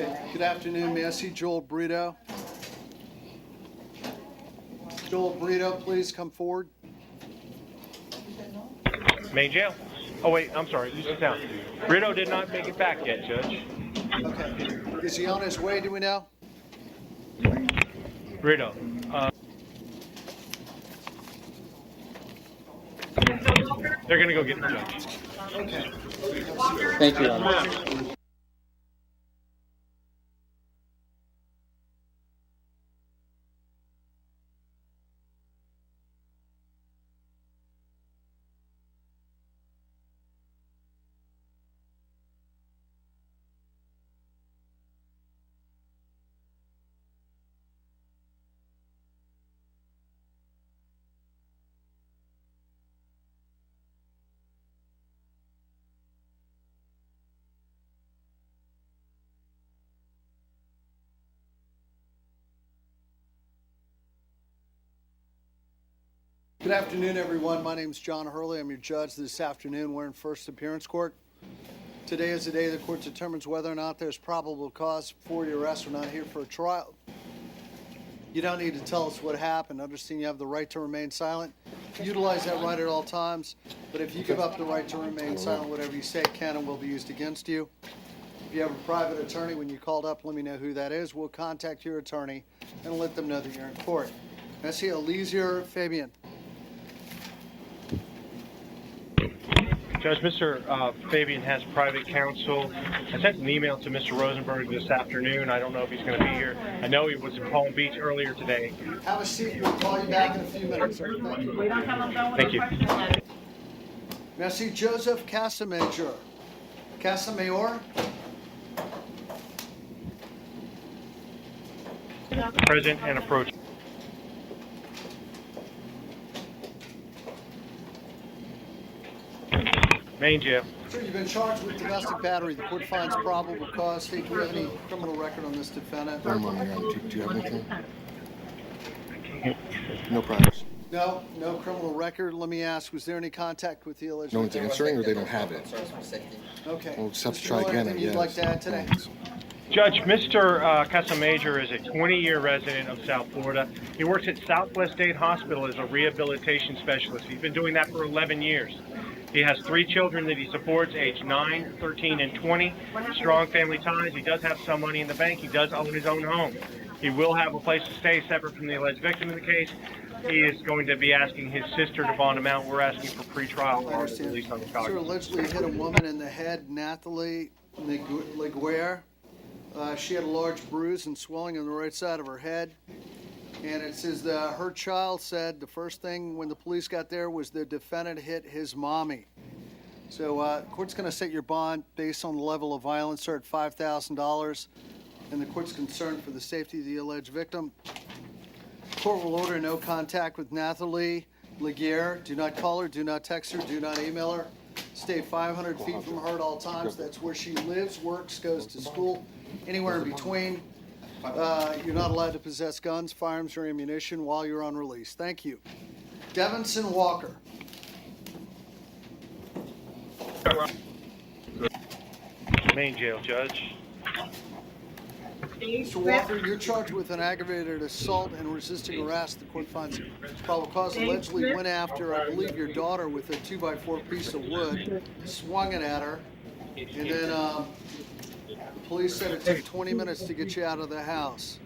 Okay, good afternoon. May I see Joel Brito? Joel Brito, please come forward. Main jail. Oh, wait, I'm sorry. You sit down. Brito did not make it back yet, Judge. Okay. Is he on his way, do we know? Brito. They're going to go get the judge. Okay. Thank you, Your Honor. Good afternoon, everyone. My name is John Hurley. I'm your judge this afternoon. We're in first appearance court. Today is the day the court determines whether or not there's probable cause for your arrest. We're not here for a trial. You don't need to tell us what happened. Understand you have the right to remain silent. Utilize that right at all times. But if you give up the right to remain silent, whatever you say can and will be used against you. If you have a private attorney, when you called up, let me know who that is. We'll contact your attorney and let them know that you're in court. I see Eliezer Fabian. Judge, Mr. Fabian has private counsel. I sent an email to Mr. Rosenberg this afternoon. I don't know if he's going to be here. I know he was in Palm Beach earlier today. Have a seat. We'll call you back in a few minutes, sir. Thank you. Thank you. May I see Joseph Casamayor? Present and approaching. Main jail. Sir, you've been charged with domestic battery. The court finds probable cause. Hey, do you have any criminal record on this defendant? Do you have anything? No priors. No criminal record. Let me ask, was there any contact with the alleged No one's victim? answering, or they don't have it? Okay. We'll just have to Mr. try Miller, again, I anything you'd guess. like to add today? Judge, Mr. Casamayor is a 20-year resident of South Florida. He works at Southwest State Hospital as a rehabilitation specialist. He's been doing that for 11 years. He has 3 children that he supports, aged 9, 13, and 20. Strong family ties. He does have some money in the bank. He does own his own home. He will have a place to stay separate from the alleged victim in the case. He is going to be asking his sister to bond him out. We're asking for pretrial I or understand. release on the Sir, charges. allegedly hit a woman in the head, Nathalie Laguerre. She had a large bruise and swelling on the right side of her head. And it says that her child said the first thing when the police got there was the defendant hit his mommy. So court's going to set your bond based on the level of violence, sir, at $5,000. And the court's concerned for the safety of the alleged victim. Court will order no contact with Nathalie Laguerre. Do not call her, do not text her, do not email her. Stay 500 feet from her at all times. That's where she lives, works, goes to school, anywhere in between. You're not allowed to possess guns, firearms, or ammunition while you're on release. Thank you. Devinson Walker. Main jail, Judge. Mr. Walker, you're charged with an aggravated assault and resisting arrest. The court finds probable cause allegedly went after, I believe, your daughter with a 2x4 piece of wood, swung it at her, and then the police said it took 20 minutes to get you out of the house.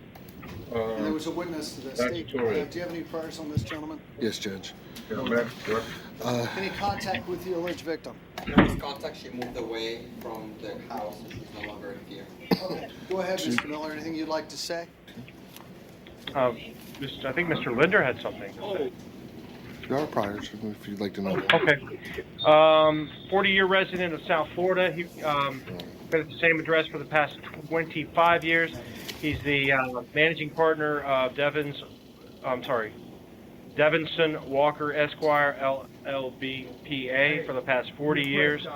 And there was a witness to this. Do you have any priors on this, gentleman? Yes, Judge. Any contact with the alleged victim? This contact, she moved away from the house and she's no longer here. Okay. Go ahead, Mr. Miller. Anything you'd like to say? I think Mr. Linder had something. There are priors, if you'd like to know. Okay. 40-year resident of South Florida. He's been at the same address for the past 25 years. He's the managing partner of Devinson Walker Esquire LLBPA for the past 40 years.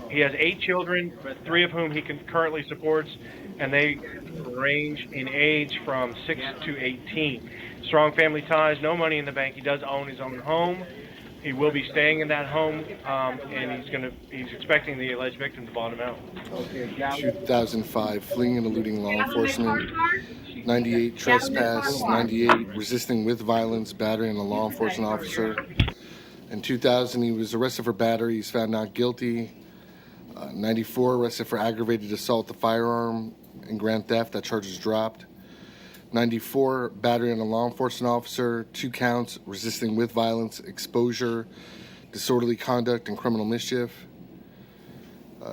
He has 8 children, 3 of whom he currently supports, and they range in age from 6 to 18. Strong family ties, no money in the bank. He does own his own home. He will be staying in that home, and he's expecting the alleged victim to bottom out. 2005, fleeing and eluding law enforcement. 98, trespass. 98, resisting with violence, battering a law enforcement officer. In 2000, he was arrested for battery. He's found not guilty. 94, arrested for aggravated assault with a firearm and grand theft. That charge is dropped. 94, battery on a law enforcement officer. 2 counts, resisting with violence, exposure, disorderly conduct, and criminal mischief.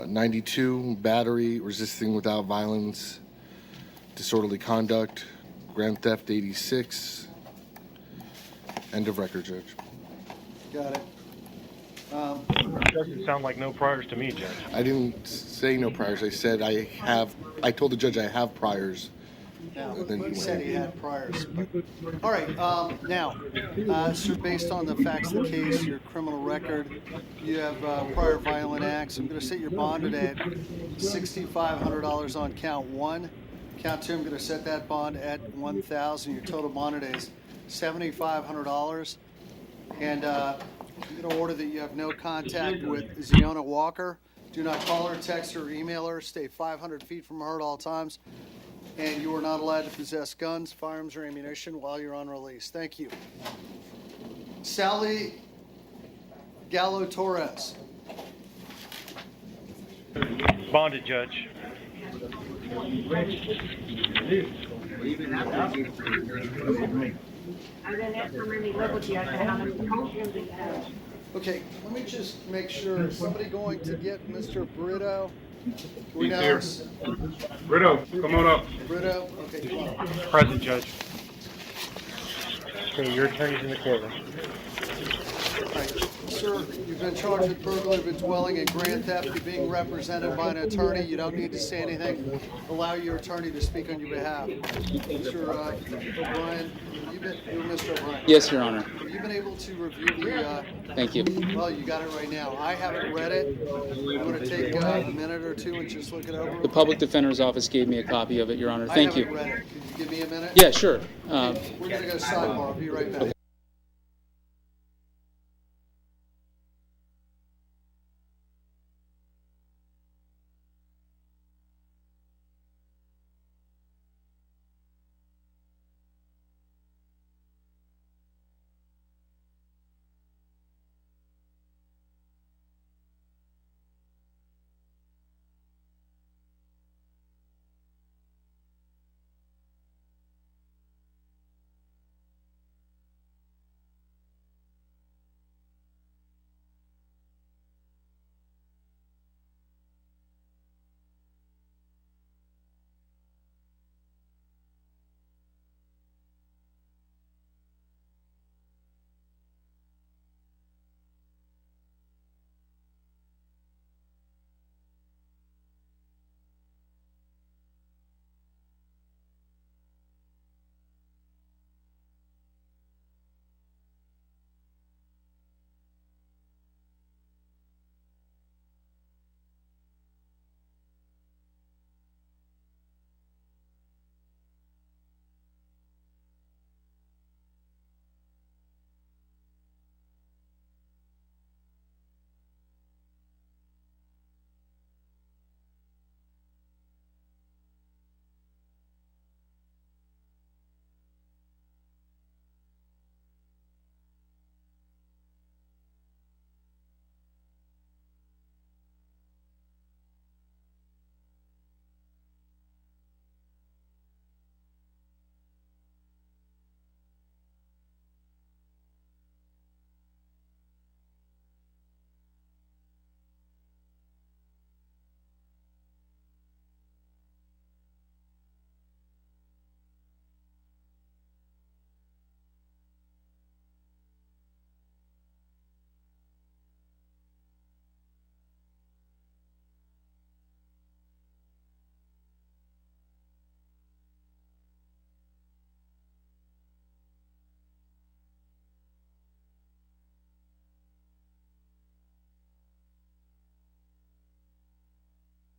92, battery, resisting without violence, disorderly conduct, grand theft 86. End of record, Judge. Got it. Doesn't sound like no priors to me, Judge. I didn't say no priors. I said I told the judge I have priors. Now, Then he you said went. he had priors. All right. Now, sir, based on the facts of the case, your criminal record, you have prior violent acts. I'm going to set your bond at $6,500 on count 1. Count 2, I'm going to set that bond at $1,000. Your total bond today is $7,500. And I'm going to order that you have no contact with Ziona Walker. Do not call her, text her, or email her. Stay 500 feet from her at all times. And you are not allowed to possess guns, firearms, or ammunition while you're on release. Thank you. Sally Gallo Torres. Bonded, Judge. Okay, let me just make sure. Is somebody going to get Mr. Brito? He's here. Brito, come on up. Brito? Okay, come on. Present, Judge. Okay, your attorney's in the courtroom. All right. Sir, you've been charged with burglary of a dwelling and grand theft. You're being represented by an attorney. You don't need to say anything. Allow your attorney to speak on your behalf. Mr. O'Brien, you're Mr. O'Brien. Yes, Your Honor. Have you been able to review the, Thank you. well, you got it right now. I haven't read it. I'm going to take a minute or two and just look it over. The Public Defender's Office gave me a copy of it, Your Honor. Thank I haven't you. read it. Could you give me a minute? Yeah, sure. We're going to go sidebar. I'll be right back.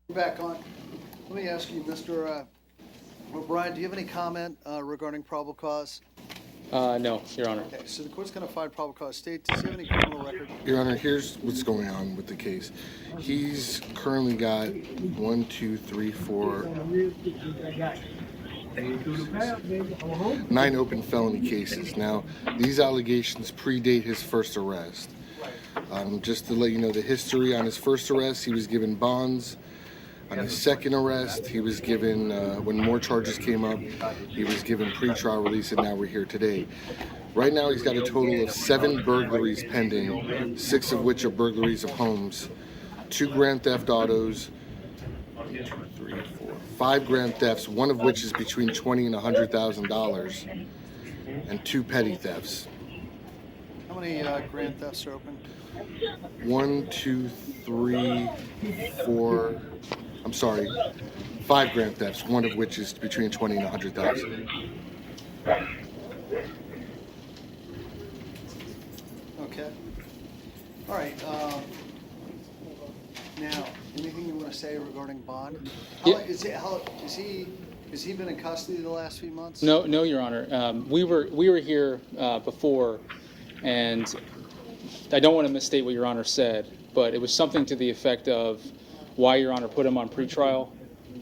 Back on. Let me ask you, Mr. O'Brien, do you have any comment regarding probable cause? No, Your Honor. Okay, so the court's going to find probable cause. State, does he have any criminal record? Your Honor, here's what's going on with the case. He's currently got 1, 2, 3, 4, 9 open felony cases. Now, these allegations predate his first arrest. Just to let you know the history, on his first arrest, he was given bonds. On his second arrest, he was given, when more charges came up, he was given pretrial release, and now we're here today. Right now, he's got a total of 7 burglaries pending, 6 of which are burglaries of homes, 2 grand theft autos, 5 grand thefts, one of which is between $20,000 and $100,000, and 2 petty thefts. How many grand thefts are open? 1, 2, 3, 4. I'm sorry, 5 grand thefts, one of which is between 20 and 100,000. Okay. All right. Now, anything you want to say regarding bond? Yeah. Has he been in custody the last few months? No, Your Honor. We were here before, and I don't want to misstate what Your Honor said, but it was something to the effect of why Your Honor put him on pretrial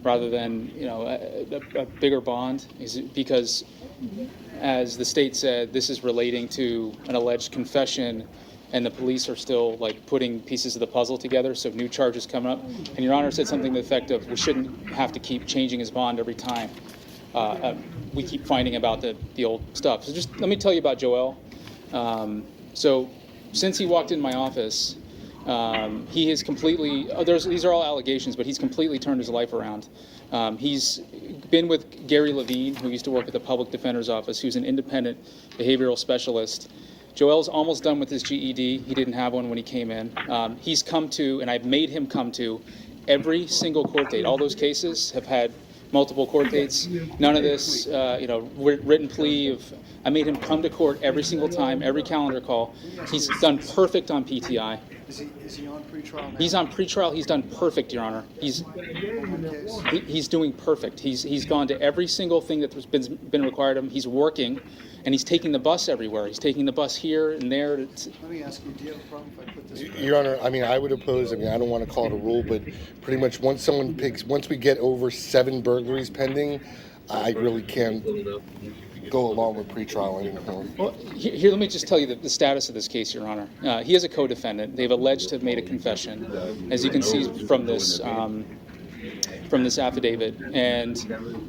rather than a bigger bond is because, as the state said, this is relating to an alleged confession, and the police are still putting pieces of the puzzle together. So new charges come up, and Your Honor said something to the effect of we shouldn't have to keep changing his bond every time we keep finding about the old stuff. So just let me tell you about Joel. So since he walked in my office, he has completely, these are all allegations, but he's completely turned his life around. He's been with Gary Levine, who used to work at the Public Defender's Office, who's an independent behavioral specialist. Joel's almost done with his GED. He didn't have one when he came in. He's come to, and I've made him come to, every single court date. All those cases have had multiple court dates. None of this, written plea of, I made him come to court every single time, every calendar call. He's done perfect on PTI. Is he on pretrial now? He's on pretrial. He's done perfect, Your Honor. He's doing perfect. He's gone to every single thing that's been required of him. He's working, and he's taking the bus everywhere. He's taking the bus here and there. Let me ask you, do you have a problem if I put this? Your Honor, I would oppose, I don't want to call it a rule, but pretty much once we get over 7 burglaries pending, I really can't go along with pretrial anymore. Well, here, let me just tell you the status of this case, Your Honor. He is a co-defendant. They've alleged to have made a confession, as you can see from this affidavit. And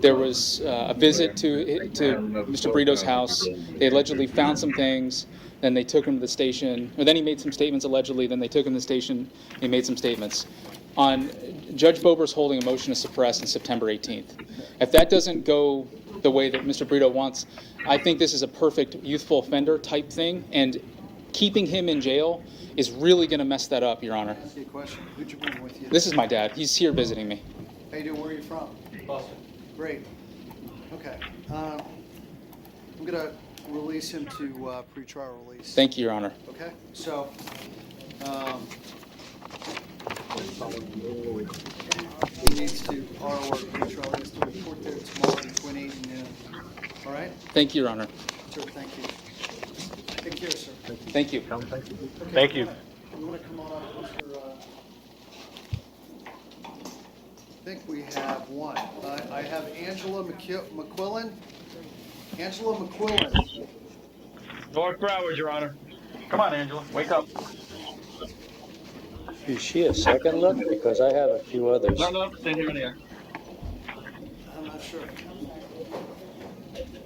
there was a visit to Mr. Brito's house. They allegedly found some things. Then they took him to the station. Or then he made some statements allegedly. Then they took him to the station. He made some statements. Judge Bober's holding a motion to suppress on September 18th. If that doesn't go the way that Mr. Brito wants, I think this is a perfect youthful offender type thing, and keeping him in jail is really going to mess that up, Your Honor. Ask you a question. Who'd you bring with you? This is my dad. He's here visiting me. How you doing? Where are you from? Boston. Great. Okay. I'm going to release him to pretrial release. Thank you, Your Honor. Okay. So, he needs to our work pretrial. He has to report there tomorrow between 8 and noon. All right? Thank you, Your Honor. Sir, thank you. Take care, sir. Thank you. Okay, Thank you. You want to come on up, Mr. I think we have one. I have Angela McQuillan. Angela McQuillan. North Broward, Your Honor. Come on, Angela, wake up. Is she a second look? Because I have a few others. No, stay here in the air. I'm not sure.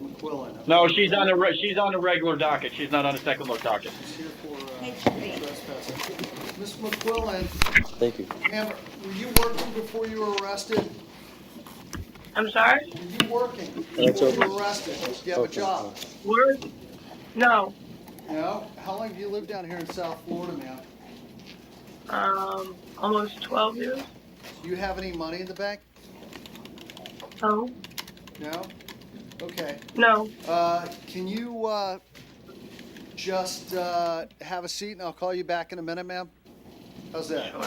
McQuillan. No, she's on the regular docket. She's not on the second look docket. She's here for trespassing. Miss McQuillan, Thank you. ma'am, were you working before you were arrested? I'm sorry? Were you working That's before you okay. were arrested? Do you have a job? Where? No. No? How long have you lived down here in South Florida, ma'am? Almost 12 years. Do you have any money in the bank? No. No? Okay. No. Can you just have a seat and I'll call you back in a minute, ma'am? How's that? Sure.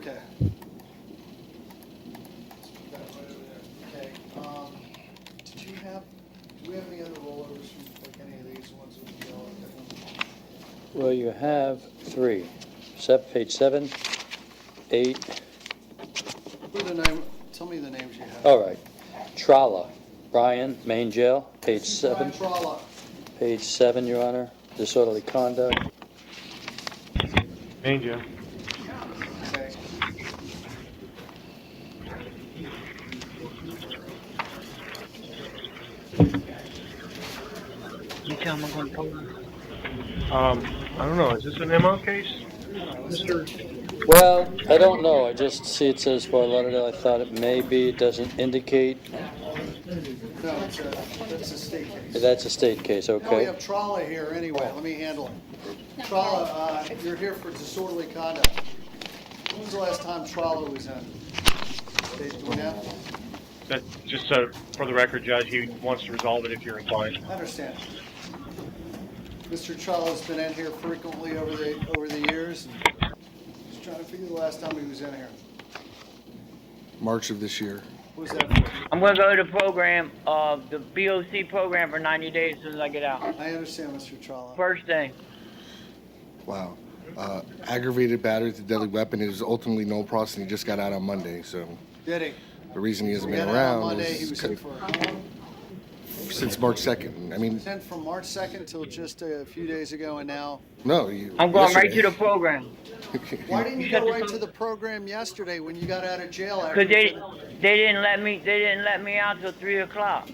Okay. Okay, did you have, do we have any other rollovers from like any of these ones with the yellow? Well, you have 3. Page 7, 8. Who are the name, tell me the names you have. All right. Trala, Brian, main jail, page 7. Brian Trala. Page 7, Your Honor. Disorderly conduct. Main jail. Okay. You tell him I'm going to pull him. I don't know. Is this an MO case, Mr.? Well, I don't know. I just see it says Fort Lauderdale. I thought it may be. It doesn't indicate. No, that's a state case. That's a state case, No, we okay? have Trala here anyway. Let me handle it. Trala, you're here for disorderly conduct. When was the last time Trala was in? Do we know? That just for the record, Judge, he wants to resolve it if you're inclined. I understand. Mr. Trala's been in here frequently over the years. Just trying to figure the last time he was in here. March of this year. What was that for? I'm going to go to the program, the BOC program for 90 days as soon as I get out. I understand, Mr. Trala. First thing. Wow. Aggravated battery with a deadly weapon. It was ultimately no process, and he just got out on Monday. So Did he? the reason he hasn't He been got out on around Monday. He is was in for how long? since March 2nd. I mean, Then from March 2nd till just a few days ago, and now. no. I'm going right to yesterday. the program. Why didn't you shut go this right on- to the program yesterday when you got out of jail? After Because you they didn't let me out till 3 o'clock.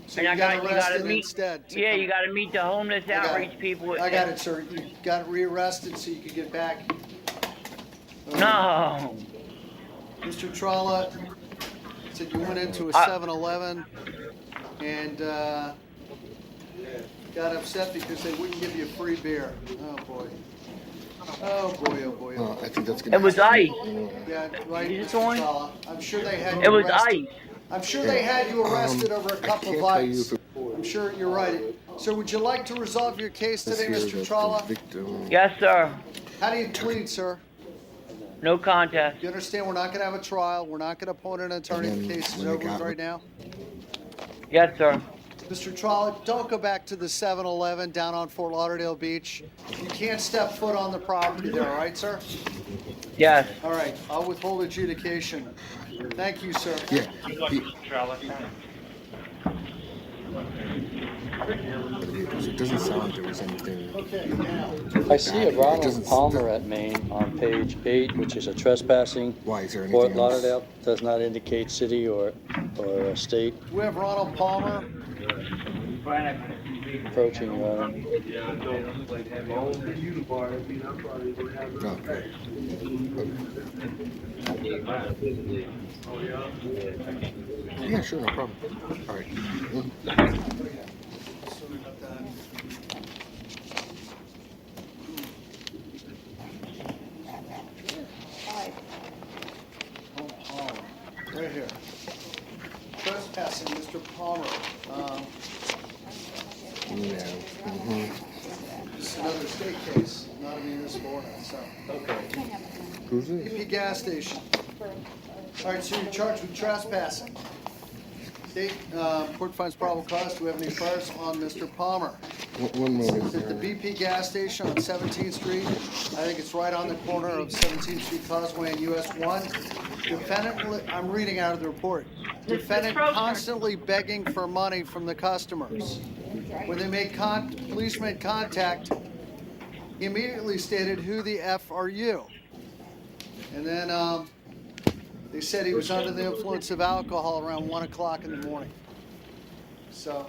so and you I got you arrested gotta meet, instead. to yeah, come- you got to meet the homeless I got outreach it. people. I got it, sir. You got rearrested so you could get back. No. Mr. Trala said you went into a I- 7-Eleven and got upset because they wouldn't give you free beer. Oh boy. Oh boy. Oh boy. Oh Well, boy. I think that's gonna. It was ice. Yeah, right, Is it Mr. going? Trala. I'm sure they had you It was arrested. ice. I'm sure they had you arrested over a cup can't of tell you ice. if I'm sure you're right. So would you like to resolve your case This today, here Mr. that Trala? the victim. Yes, sir. How do you plead, sir? No contest. You understand we're not going to have a trial. We're not going to appoint an attorney. And The then case is when they over got right it- now. Yes, sir. Mr. Trala, don't go back to the 7-Eleven down on Fort Lauderdale Beach. You can't step foot on the property there, all right, sir? Yes. All right, I'll withhold adjudication. Thank you, sir. Yeah. Good luck, he- Mr. Trella. It doesn't sound like there was anything. Okay, now, I see a It Ronald doesn't- Palmer at Maine on page 8, which is a trespassing. Why is there Fort anything else? Lauderdale does not indicate city or state. we have Ronald Palmer. Approaching, No, okay. Yeah, sure, no problem. All right. Oh, Palmer, right here. Trespassing, Mr. Palmer. Yeah. Mhm. This is another state case, not a municipal ordinance, so. Who's it? BP gas station. All right, so you're charged with trespassing. State, court finds probable cause. Do we have any fires on Mr. Palmer? One moment. It's at the BP gas station on 17th Street. I think it's right on the corner of 17th Street Causeway and US 1. Defendant, I'm reading out of the report. Defendant constantly begging for money from the customers. When they made police made contact, he immediately stated, "Who the F are you?" And then they said he was under the influence of alcohol around 1 o'clock in the morning. So,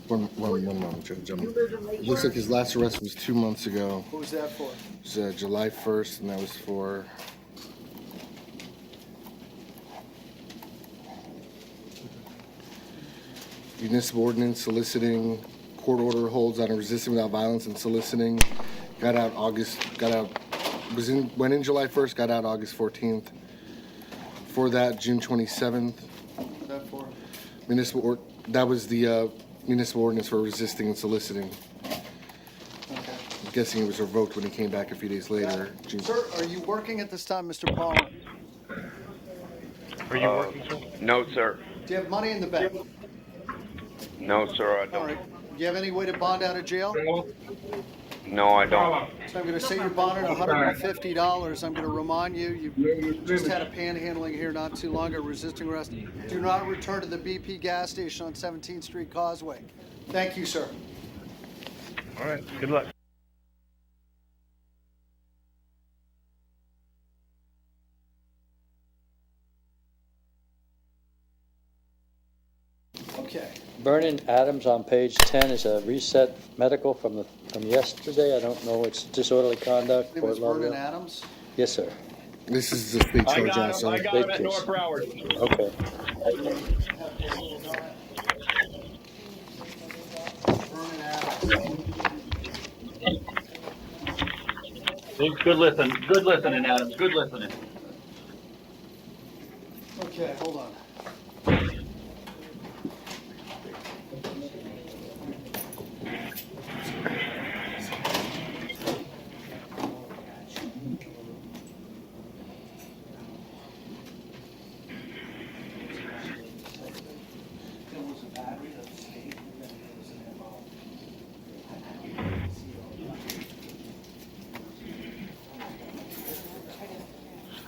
One moment, Judge. It looks like his last arrest was 2 months ago. what was that for? It was July 1st, and that was for municipal ordinance soliciting, court order holds on a resisting without violence and soliciting. Went in July 1st, got out August 14th. Before that, June 27th. What was that for? That was the municipal ordinance for resisting and soliciting. Okay. I'm guessing it was revoked when he came back a few days later. Sir, are you working at this time, Mr. Palmer? Are you working, sir? No, sir. Do you have money in the bank? No, sir, I All don't. right. Do you have any way to bond out of jail? No, I don't. So I'm going to set your bond at $150. I'm going to remind you, you just had a panhandling here not too long ago, resisting arrest. Do not return to the BP gas station on 17th Street Causeway. Thank you, sir. All right. Good luck. Okay. Vernon Adams on page 10 is a reset medical from yesterday. I don't know, it's disorderly conduct. Name is Fort Vernon Lauderdale. Adams. Yes, sir. This is the state charge also. I got him at North Broward. Okay. Vernon Adams. Good listening, Adams. Good listening. Okay, hold on.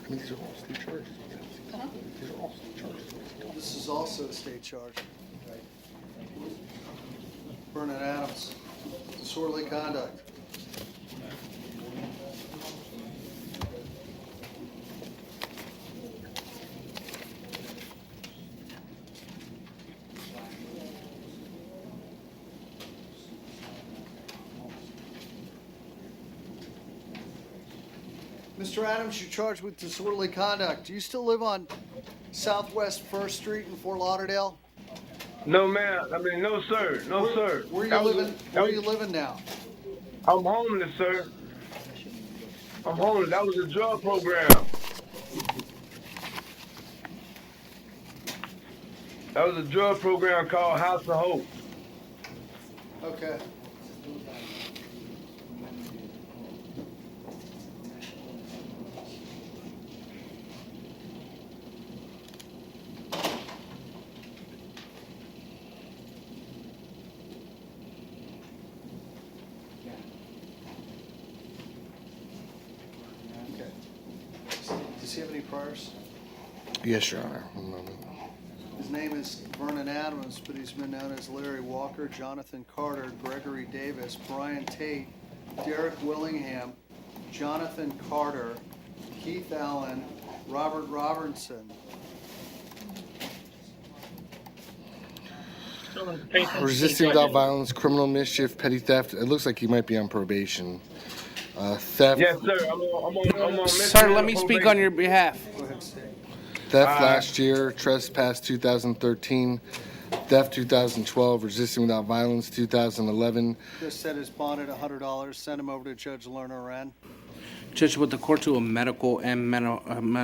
These are all state charges. These are all state charges. This is also a state charge. Vernon Adams, disorderly conduct. Mr. Adams, you're charged with disorderly conduct. Do you still live on Southwest 1st Street in Fort Lauderdale? No, ma'am. No, sir. No, sir. Where are you living now? I'm homeless, sir. I'm homeless. That was a drug program. That was a drug program called House of Hope. Okay. Okay. Does he have any priors? Yes, Your Honor. 1 moment. His name is Vernon Adams, but he's been known as Larry Walker, Jonathan Carter, Gregory Davis, Brian Tate, Derek Willingham, Jonathan Carter, Keith Allen, Robert Robertson. Resisting without violence, criminal mischief, petty theft. It looks like he might be on probation. Theft. Yes, sir. I'm on Sir, let me speak on your behalf. Go ahead, State. Theft last year, trespass 2013, theft 2012, resisting without violence 2011. Just set his bond at $100. Send him over to Judge Lerner Wren. Judge, with the court to a medical and mental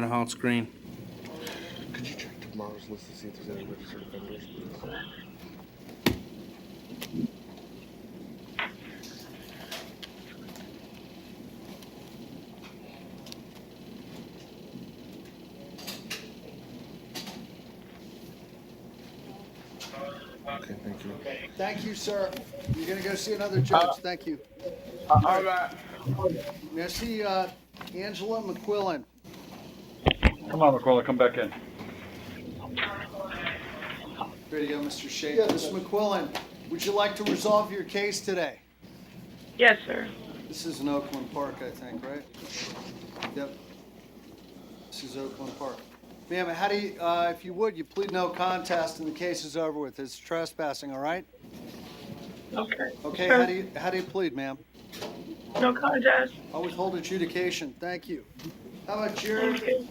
health screen. Could you check tomorrow's list to see if there's any registered offenders, please? Okay, thank you. Thank you, sir. You're going to go see another judge. Thank you. All right. Now see Angela McQuillan. Come on, McCullough, come back in. There you go, Mr. Shea. Ms. McQuillan, would you like to resolve your case today? Yes, sir. This is in Oakland Park, I think, right? Yep. This is Oakland Park. Ma'am, how do you, if you would, you plead no contest and the case is over with. It's trespassing, all right? Okay. Okay, Sure. how do you plead, ma'am? No contest. I'll withhold adjudication. Thank you. How about Jared?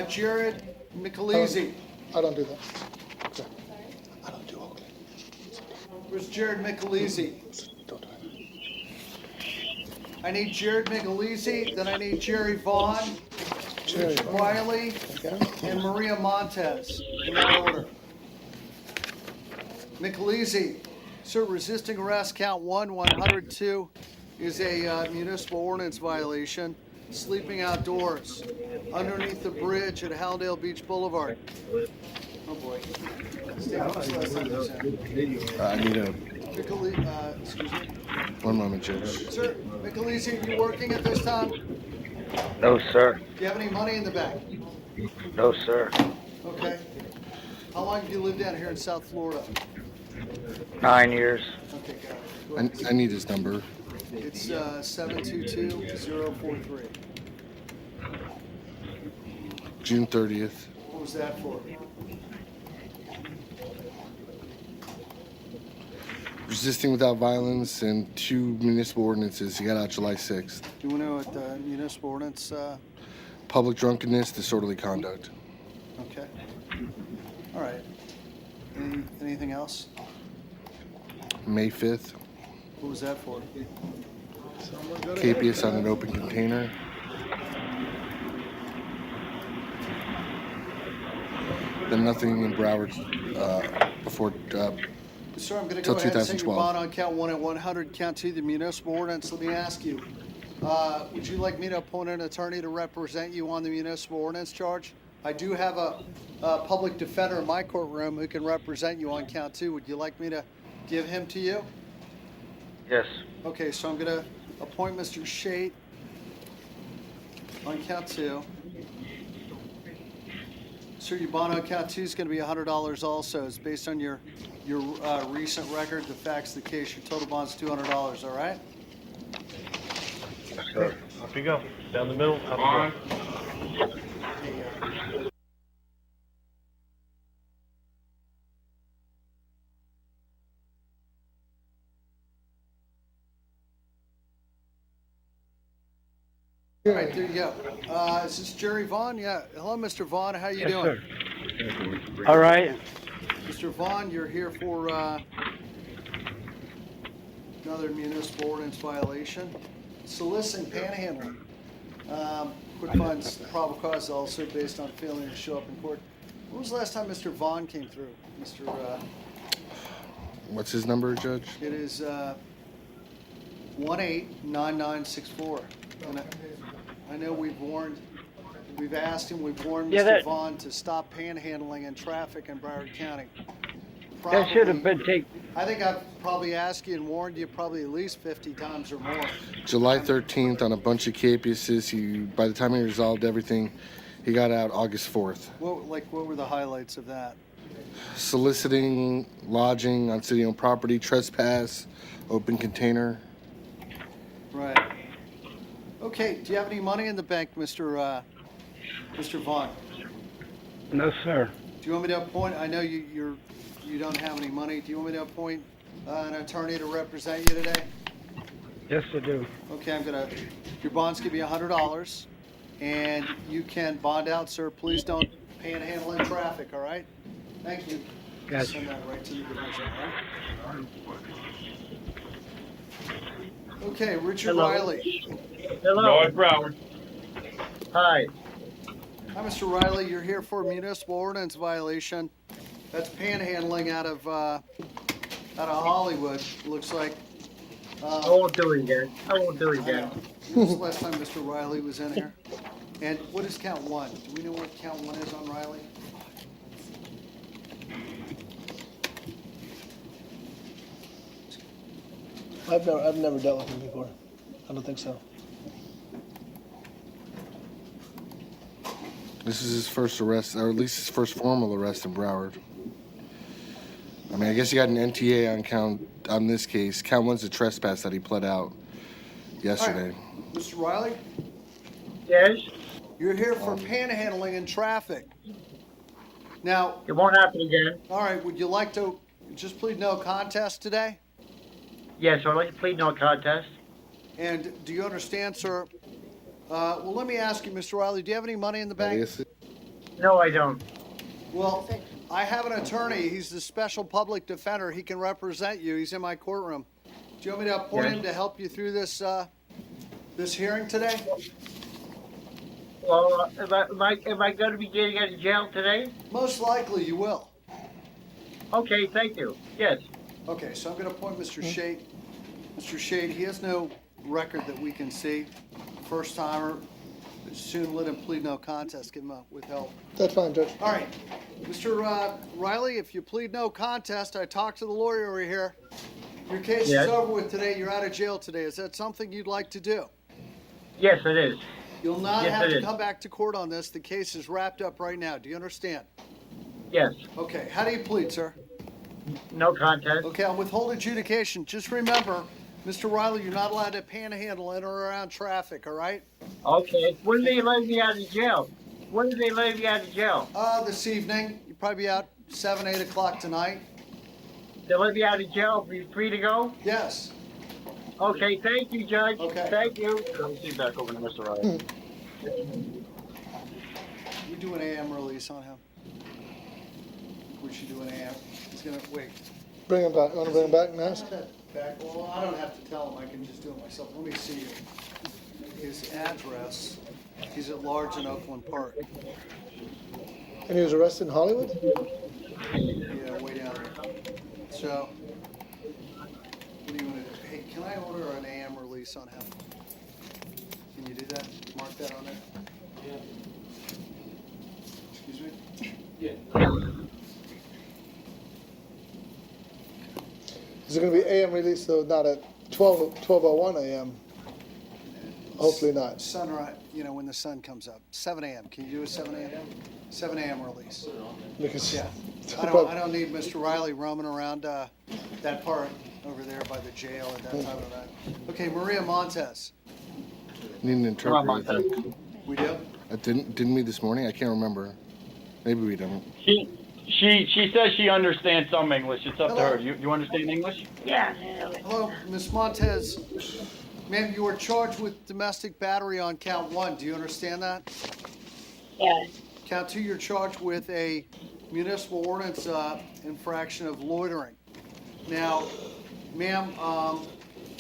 Jared Michelizzi. I don't do that. Okay. I don't do Oakland. Where's Jared Michelizzi? Don't do it. I need Jared Michelizzi, then I need Jerry Vaughn, Jerry, Wiley, and Maria Montez, in that order. Michelizzi, Sir, resisting arrest, count 102 is a municipal ordinance violation. Sleeping outdoors underneath the bridge at Hallandale Beach Boulevard. Oh boy. I need a, Excuse me. one moment, Judge. Sir, Michelisi, are you working at this time? No, sir. Do you have any money in the bank? No, sir. Okay. How long have you lived down here in South Florida? 9 years. Okay, got it. Go ahead. I need his number. It's 722-043. June 30th. What was that for? Resisting without violence and 2 municipal ordinances. He got out July 6th. Do you know what the municipal ordinance? Public drunkenness, disorderly conduct. Okay. All right. Anything else? May 5th. What was that for? Capias on an open container. Then nothing in Broward before Sir, I'm going to Till go ahead and set your 2012. bond on count 1 at 100, count 2, the municipal ordinance. Let me ask you, would you like me to appoint an attorney to represent you on the municipal ordinance charge? I do have a public defender in my courtroom who can represent you on count 2. Would you like me to give him to you? Yes. Okay, so I'm going to appoint Mr. Shate on count 2. Sir, your bond on count 2 is going to be $100 also. It's based on your recent record, the facts of the case. Your total bond's $200, all right? Sir. Off you go. Down the middle. Up you go. All right, there you go. Is this Jerry Vaughn? Yeah. Hello, Mr. Vaughn. How you doing? All right. Mr. Vaughn, you're here for another municipal ordinance violation. Soliciting panhandling. Quick finds probable cause also based on failing to show up in court. When was the last time Mr. Vaughn came through? Mr. What's his number, Judge? It is 189964. And I know we've asked him, we've warned Mr. Vaughn to stop panhandling in traffic in Broward County. That should have been taken. I think I've probably asked you and warned you probably at least 50 times or more. July 13th on a bunch of capiases. By the time he resolved everything, he got out August 4th. What were the highlights of that? Soliciting, lodging on city-owned property, trespass, open container. Right. Okay, do you have any money in the bank, Mr. Vaughn? No, sir. Do you want me to appoint, I know you don't have any money, do you want me to appoint an attorney to represent you today? Yes, I do. Okay, your bond's gonna be $100, and you can bond out, sir. Please don't panhandle in traffic, all right? Thank you. Gotcha. Send that right to the division, all right? Okay, Richard Hello. Riley. Hello. North Broward. Hi. Hi, Mr. Riley. You're here for a municipal ordinance violation. That's panhandling out of Hollywood. Looks like. I won't do it again. I won't do it again. When was the last time Mr. Riley was in here? And what is count 1? Do we know what count 1 is on Riley? I've never dealt with him before. I don't think so. This is his first arrest, or at least his first formal arrest in Broward. I mean, I guess he got an NTA on this case. Count 1's a trespass that he pled out yesterday. Right. Mr. Riley, Yes? you're here for panhandling in traffic. Now, It won't happen again. all right, would you like to just plead no contest today? Yes, I'd like to plead no contest. And do you understand, sir? Well, let me ask you, Mr. Riley, do you have any money in the bank? No, I don't. Well, I have an attorney. He's the special public defender. He can represent you. He's in my courtroom. Do you want me to appoint him to help you through this this hearing today? Well, am I going to be getting out of jail today? Most likely you will. Okay, thank you. Yes. Okay, so I'm going to appoint Mr. Shade. Mr. Shade, he has no record that we can see. First timer, soon let him plead no contest, give him a withheld. That's fine, Judge. All right, Mr. Riley, if you plead no contest, I talked to the lawyer over here. Your case is over with today. You're out of jail today. Is that something you'd like to do? Yes, it is. You'll not Yes, have it to is. come back to court on this. The case is wrapped up right now. Do you understand? Yes. Okay, how do you plead, sir? No contest. Okay, I'll withhold adjudication. Just remember, Mr. Riley, you're not allowed to panhandle in or around traffic, all right? Okay. When do they let me out of jail? When do they let me out of jail? This evening. You'll probably be out 7, 8 o'clock tonight. They let me out of jail, be free to go? Yes. Okay, thank you, Judge. Okay. Thank you. Come see back over to Mr. Riley. We do an AM release on him. We should do an AM. He's gonna, wait. Bring him back. You want to bring him back and ask? Back, well, I don't have to tell him, I can just do it myself. Let me see his address. He's at large in Oakland Park. And he was arrested in Hollywood? Yeah, way down there. So, what do you want to do? Hey, can I order an AM release on him? Can you do that? Mark that on there? Yeah. Excuse me? Is it going to be AM release, though, not at 12:01 a.m.? Hopefully not. Sunrise, you know, when the sun comes up. 7 a.m. Can you do a 7 a.m.? 7 a.m. release. Because Yeah. I don't need Mr. Riley roaming around that part over there by the jail at that time of night. Okay, Maria Montez. Need an interpreter, I think. We do? Didn't we this morning? I can't remember. Maybe we don't. She says she understands some English. It's up to Hello. her. You understand English? Yeah. Hello, Ms. Montez. Ma'am, you were charged with domestic battery on count 1. Do you understand that? Yes. Count 2, you're charged with a municipal ordinance infraction of loitering. Now, ma'am,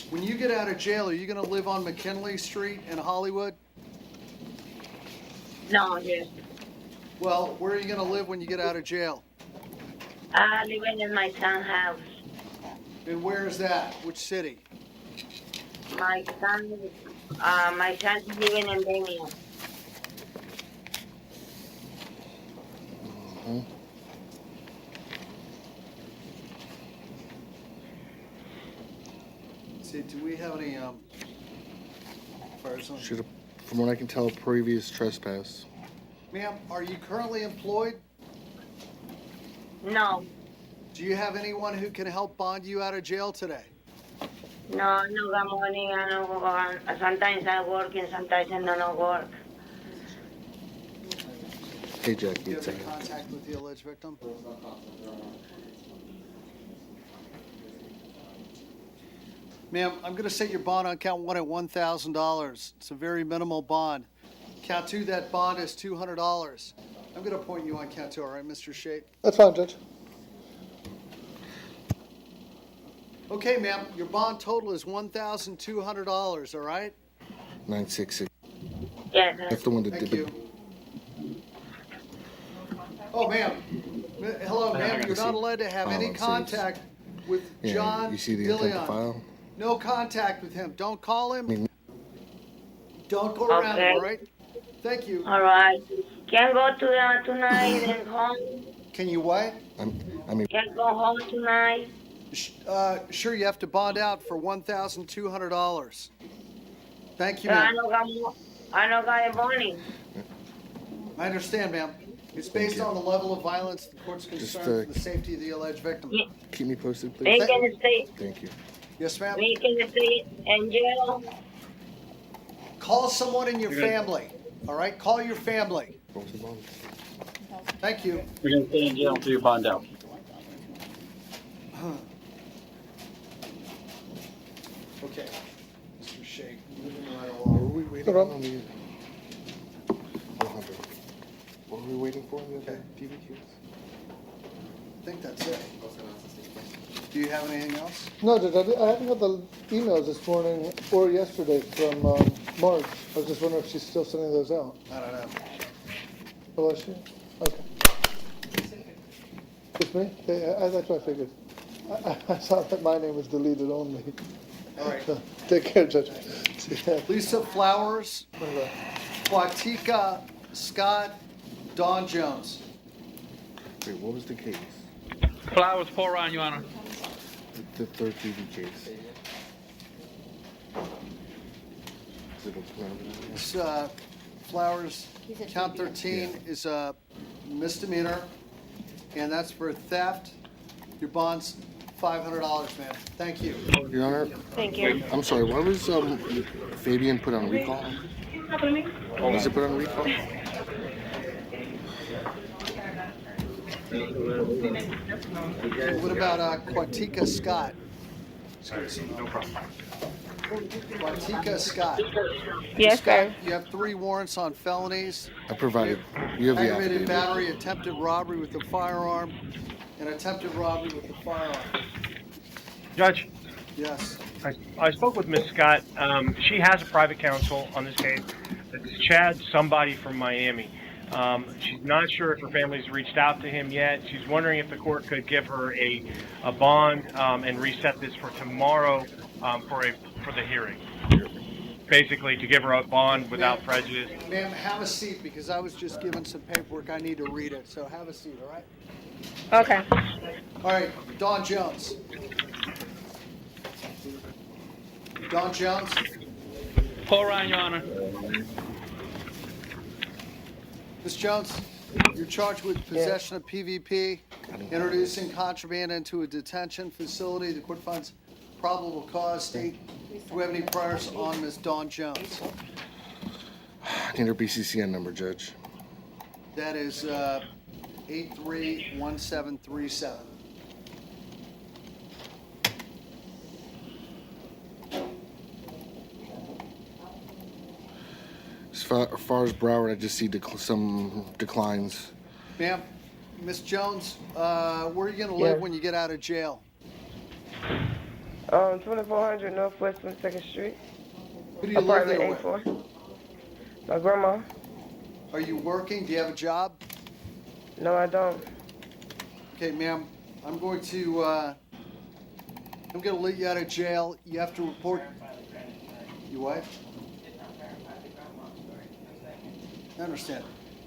when you get out of jail, are you going to live on McKinley Street in Hollywood? No, yes. Well, where are you going to live when you get out of jail? Living in my son's house. And where is that? Which city? My son's living in Birmingham. See, do we have any fires on? Should have, from what I can tell, previous trespass. Ma'am, are you currently employed? No. Do you have anyone who can help bond you out of jail today? No, no got money. I don't go. Sometimes I work and sometimes I don't work. Hey, Do Jackie, you it's have any contact with the alleged victim? Ma'am, I'm going to set your bond on count 1 at $1,000. It's a very minimal bond. Count 2, that bond is $200. I'm going to appoint you on count 2, all right, Mr. Shade? That's fine, Judge. Okay, ma'am, your bond total is $1,200, all right? 966. Yes. That's the one that Thank did you. Oh, ma'am. Hello, ma'am. You're not allowed to have any File and contact with Yeah, John you see the intent to Dillion. file? No contact with him. Don't call him. mean- Don't go around him, Okay. all right? Thank you. All right. Can go to tonight and home. Can you what? I mean, Can go home tonight. Sure, you have to bond out for $1,200. Thank you, I ma'am. don't got money. I understand, ma'am. It's based on the level of violence the court's Just, concerned for the safety of the alleged victim. keep me posted, We please. can stay. Thank you. Yes, ma'am. We can stay in jail. Call someone in your family, all right? Call your family. What was the bond? Thank you. You're gonna stay in jail until you bond out. Okay. Mr. Shake, moving right What were along. we waiting on the... What were we waiting for in the other DVQs? I think that's it. Do you have anything else? No, Judge, I haven't got the emails this morning or yesterday from Marge. I was just wondering if she's still sending those out. I don't know. Oh, was she? Okay. It's me? Yeah, that's what I figured. I saw that my name was deleted only. All right. Take care, Judge. Lisa Flowers, Quatika Scott, Don Jones. Wait, what was the case? Flowers, Paul Ryan, Your Honor. The third TV case. Is it a This, Flowers, count 13 is a misdemeanor, and that's for theft. Your bond's $500, man. Thank you. Your Honor? Thank you. I'm sorry, why was Fabian put on recall? Was it put on recall? What about Quatika Scott? No problem. Quatika Scott. Yes, Scott, sir. you have 3 warrants on felonies. I provided, you have the Aggravated affidavit. battery, attempted robbery with a firearm, and attempted robbery with a firearm. Judge, Yes. I spoke with Ms. Scott. She has a private counsel on this case. It's Chad, somebody from Miami. She's not sure if her family's reached out to him yet. She's wondering if the court could give her a bond and reset this for tomorrow for the hearing. Basically, to give her a bond without prejudice. Ma'am, have a seat because I was just given some paperwork. I need to read it. So have a seat, all right? Okay. All right, Don Jones. Don Jones. Paul Ryan, Your Honor. Ms. Jones, you're charged with possession of PVP, introducing contraband into a detention facility. The court finds probable cause. State, do we have any priors on Ms. Dawn Jones? I need her BCCN number, Judge. That is 831737. As far as Broward, I just see some declines. Ma'am, Ms. Jones, where are you going to live when you get out of jail? 2400 Northwest 22nd Street. Who do you live there with? Apartment A4. My grandma. Are you working? Do you have a job? No, I don't. Okay, ma'am, I'm going to let you out of jail. You have to report. You what? I understand.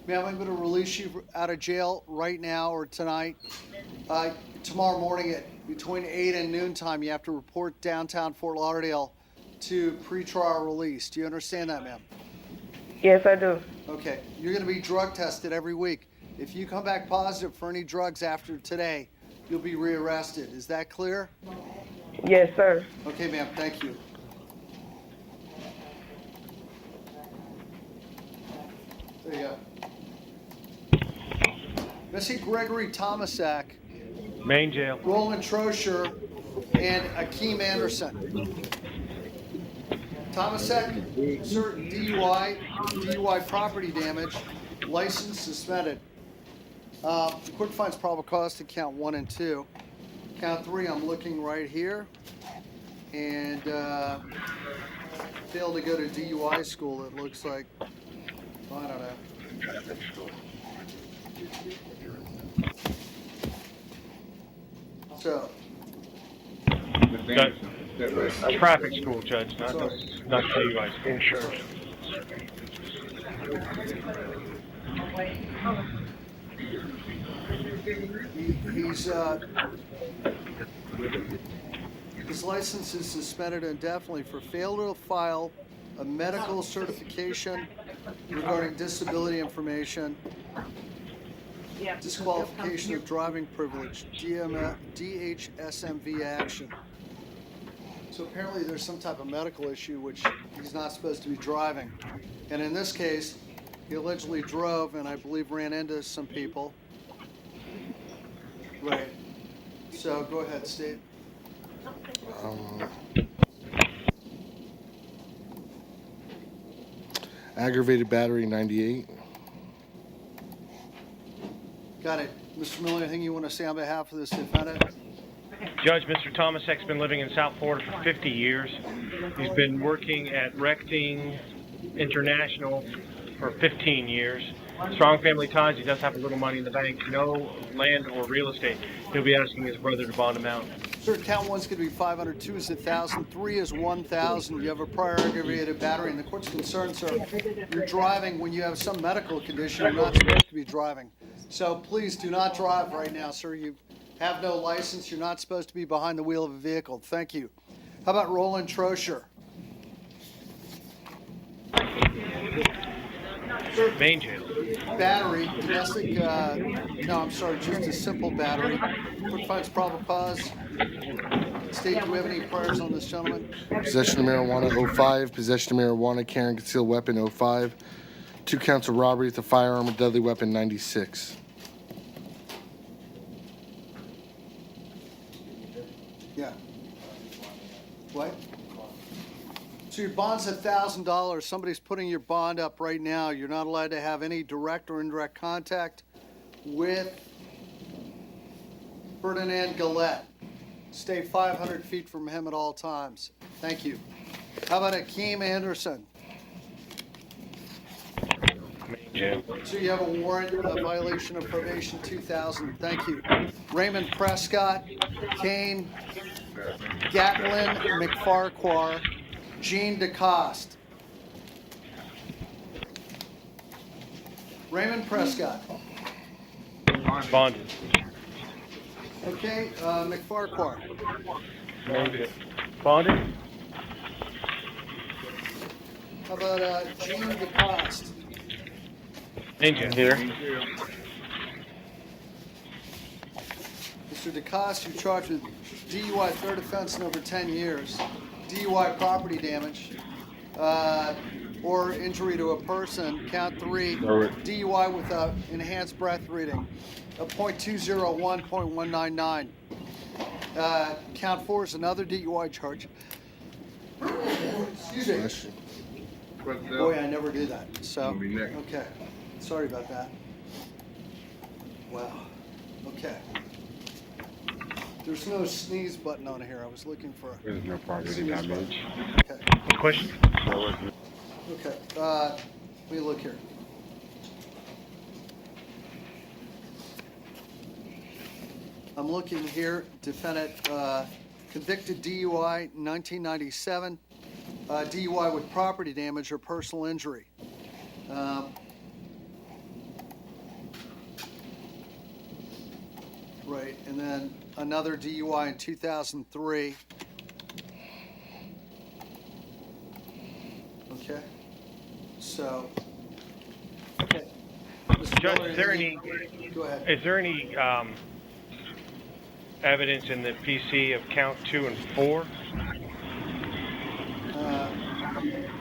Ma'am, I'm going to release you out of jail right now or tonight. Tomorrow morning at between 8 and noon time, you have to report downtown Fort Lauderdale to pretrial release. Do you understand that, ma'am? Yes, I do. Okay. You're going to be drug tested every week. If you come back positive for any drugs after today, you'll be rearrested. Is that clear? Yes, sir. Okay, ma'am. Thank you. There you go. Missy Gregory Tomasak, Main jail. Roland Trosher, and Akeem Anderson. Tomasak, sir, DUI property damage, license suspended. The court finds probable cause to count 1 and 2. Count 3, I'm looking right here. And failed to go to DUI school, it looks like. I don't know. So, Traffic school, Judge, not DUI. Insurance. His license is suspended indefinitely for failure to file a medical certification regarding disability information, disqualification of driving privilege, DHSMV action. So apparently there's some type of medical issue which he's not supposed to be driving. And in this case, he allegedly drove and I believe ran into some people. Right. So go ahead, Steve. Aggravated battery, 98. Got it. Mr. Miller, anything you want to say on behalf of this defendant? Judge, Mr. Tomasek's been living in South Florida for 50 years. He's been working at Recting International for 15 years. Strong family ties. He does have a little money in the bank. No land or real estate. He'll be asking his brother to bond him out. Sir, count one's going to be 500, two is 1,000, three is 1,000. You have a prior aggravated battery, and the court's concerned, sir, you're driving when you have some medical condition. You're not supposed to be driving. So please do not drive right now, sir. You have no license. You're not supposed to be behind the wheel of a vehicle. Thank you. How about Roland Trosher? Main jail. Battery, domestic, no, I'm sorry, just a simple battery. Court finds probable cause. State, do we have any priors on this gentleman? Possession of marijuana 05, possession of marijuana carrying concealed weapon 05, 2 counts of robbery with a firearm or deadly weapon 96. Yeah. What? So your bond's $1,000. Somebody's putting your bond up right now. You're not allowed to have any direct or indirect contact with Ferdinand Gillette. Stay 500 feet from him at all times. Thank you. How about Akeem Anderson? Jail. So you have a warrant, a violation of probation 2000. Thank you. Raymond Prescott, Kane, Gatlin McFarquhar, Jean DeCoste. Raymond Prescott. Bonded. Okay, McFarquhar. Bonded. How about Jean DeCoste? Main jail. Here. Mr. DeCoste, you're charged with DUI third offense in over 10 years, DUI property damage, or injury to a person, count 3, DUI with enhanced breath reading, .201, .199. Count 4 is another DUI charge. Excuse me. Boy, I never do that. So, okay. Sorry about that. Wow. Okay. There's no sneeze button on here. I was looking for a There's no property damage. Okay. Question? Okay. Let me look here. I'm looking here. Defendant convicted DUI 1997. DUI with property damage or personal injury. Right, and then another DUI in 2003. Okay. So, okay. Mr. Judge, Miller, is there Go ahead. Is there any evidence in the PC of count 2 and 4?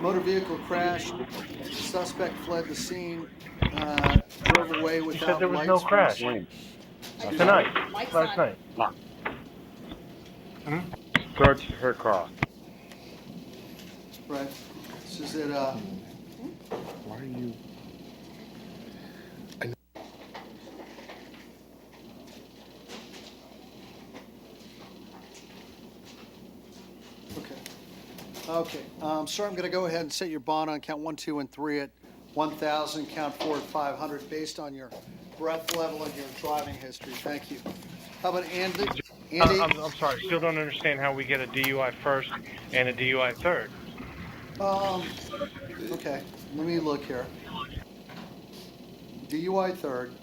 Motor vehicle crash. Suspect fled the scene. Drove away You without said there was lights no for crash. his- Tonight. Last night. Search her car. Right. This is it. Why are you? Okay. Sir, I'm going to go ahead and set your bond on count 1, 2, and 3 at 1,000, count 4 at 500, based on your breath level and your driving history. Thank you. How about Andy? I'm sorry. Still don't understand how we get a DUI first and a DUI third. Okay. Let me look here. DUI third.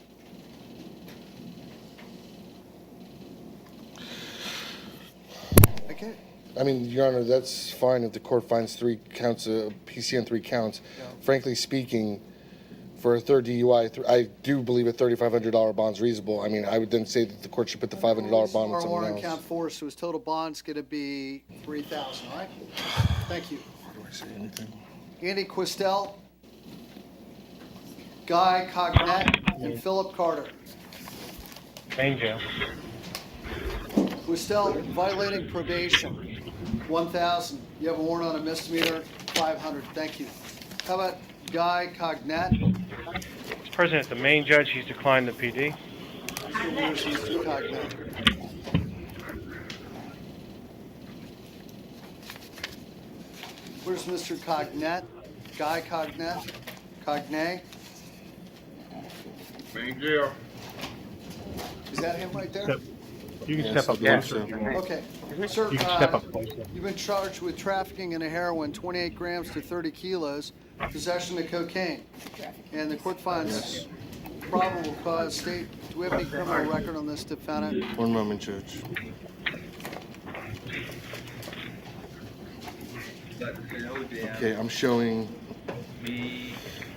Okay. I mean, Your Honor, that's fine if the court finds 3 counts of PC and 3 counts. Yeah. Frankly speaking, for a third DUI, I do believe a $3,500 bond's reasonable. I mean, I would then say that the court should put the $500 bond on Our something warrant else. count 4, so his total bond's going to be 3,000, all right? Thank you. Do I say anything? Andy Quistel, Guy Cognette, and Philip Carter. Main jail. Quistel violating probation, 1,000. You have a warrant on a misdemeanor, 500. Thank you. How about Guy Cognette? Mr. President, the main judge, he's declined the PD. Where's Mr. Cognette? Where's Mr. Cognette? Guy Cognette? Cognette? Main jail. Is that him right there? You can Yes, step I up believe closer. so. if you want. Okay. Sir, You can step up closer. you've been charged with trafficking in heroin, 28 grams to 30 kilos, possession of cocaine. And the court finds probable cause state. Do we have any criminal record on this defendant? One moment, Judge. Okay, I'm showing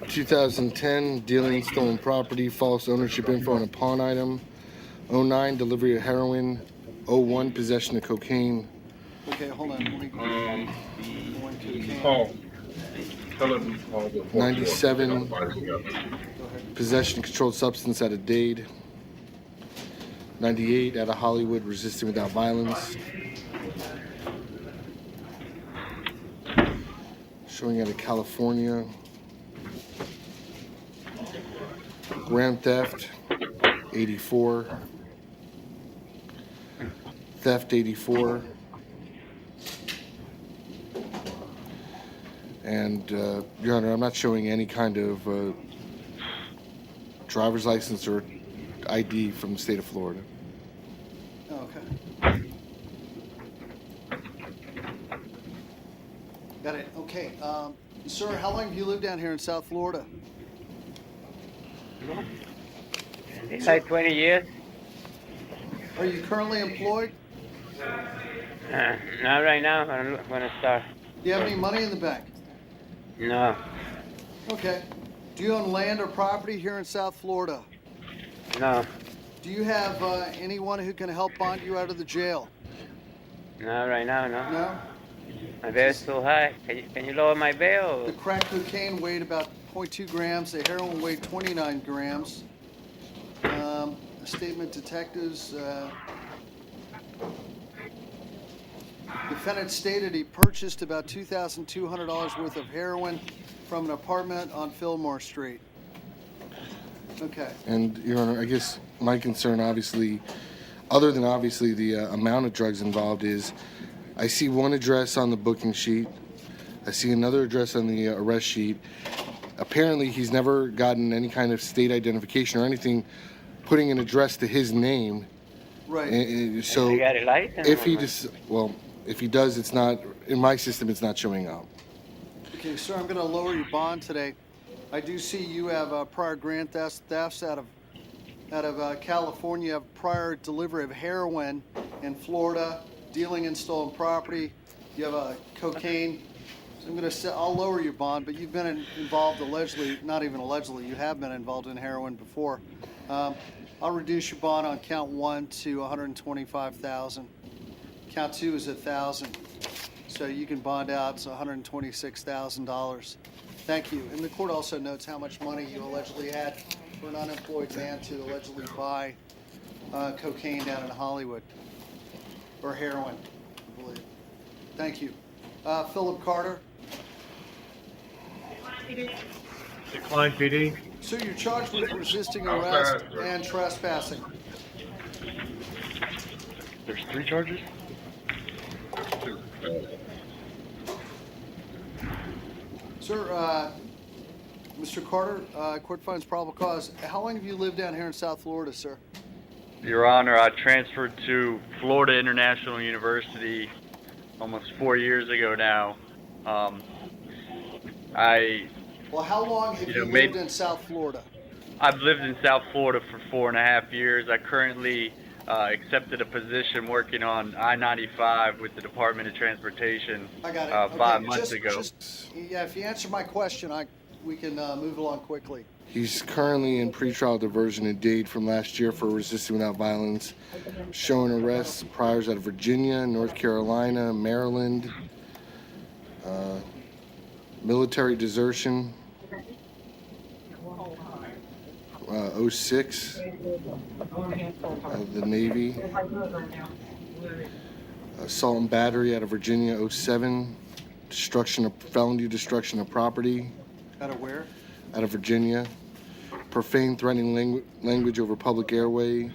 2010, dealing stolen property, false ownership info on a pawn item. 09, delivery of heroin. 01, possession of cocaine. Okay, hold on. Let me one cocaine. Oh. Tell him all the 97, Go ahead. possession of controlled substance at a Dade. 98, out of Hollywood, resisting without violence. Showing out of California. Grand theft, 84. Theft, 84. And, Your Honor, I'm not showing any kind of driver's license or ID from the state of Florida. Oh, okay. Got it. Okay. Sir, how long have you lived down here in South Florida? It's like 20 years. Are you currently employed? Not right now. I'm gonna start. Do you have any money in the bank? No, Okay. Do you own land or property here in South Florida? no, Do you have anyone who can help bond you out of the jail? not right now. No. No? My bail's too high. Can you lower my bail? The crack cocaine weighed about 0.2 grams. The heroin weighed 29 grams. Statement detectives. Defendant stated he purchased about $2,200 worth of heroin from an apartment on Fillmore Street. Okay. And, Your Honor, I guess my concern, obviously, other than obviously the amount of drugs involved, is I see one address on the booking sheet. I see another address on the arrest sheet. Apparently, he's never gotten any kind of state identification or anything putting an address to his name. Right. So You got a license? if he just, well, if he does, it's not, in my system, it's not showing up. Okay, sir, I'm going to lower your bond today. I do see you have prior grand thefts out of California. You have prior delivery of heroin in Florida, dealing in stolen property. You have cocaine. So I'll lower your bond, but you've been involved allegedly, not even allegedly, you have been involved in heroin before. I'll reduce your bond on count 1 to $125,000. Count 2 is $1,000. So you can bond out to $126,000. Thank you. And the court also notes how much money you allegedly had for an unemployed man to allegedly buy cocaine down in Hollywood, or heroin, I believe. Thank you. Philip Carter. Decline PD. So you're charged with resisting arrest and trespassing. There's 3 charges? Sir, Mr. Carter, court finds probable cause. How long have you lived down here in South Florida, sir? Your Honor, I transferred to Florida International University almost 4 years ago now. Well, how long have you lived in South Florida? I've lived in South Florida for 4.5 years. I currently accepted a position working on I-95 with the Department of Transportation I got it. 5 months ago. Yeah, if you answer my question, we can move along quickly. He's currently in pretrial diversion and Dade from last year for resisting without violence, showing arrests, priors out of Virginia, North Carolina, Maryland, military desertion, 06, the Navy, assault and battery out of Virginia, 07, felony destruction of property. Out of where? Out of Virginia. Profane, threatening language over public airway.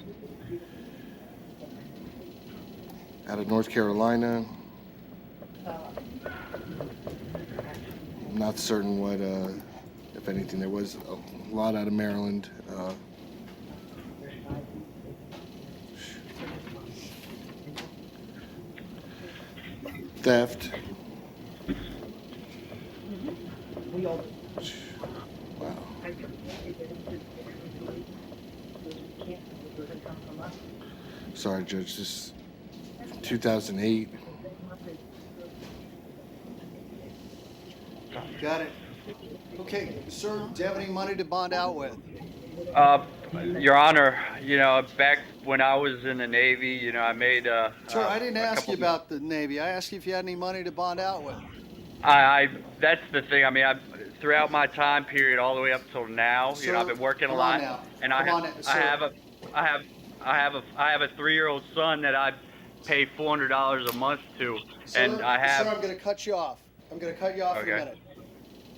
Out of North Carolina. I'm not certain what, if anything, there was a lot out of Maryland. theft. Wow. Sorry, Judge, this 2008. Got it. Okay, sir, do you have any money to bond out with? Your Honor, back when I was in the Navy, I made Sir, I didn't ask you couple- about the Navy. I asked you if you had any money to bond out with. that's the thing. I mean, throughout my time period, all the way up till now, Sir, I've been working a come lot, on now. and Come on now, sir. I have a 3-year-old son that I pay $400 a month to, Sir, and I have. Sir, I'm going to cut you off. I'm going to cut you off in a Okay. minute.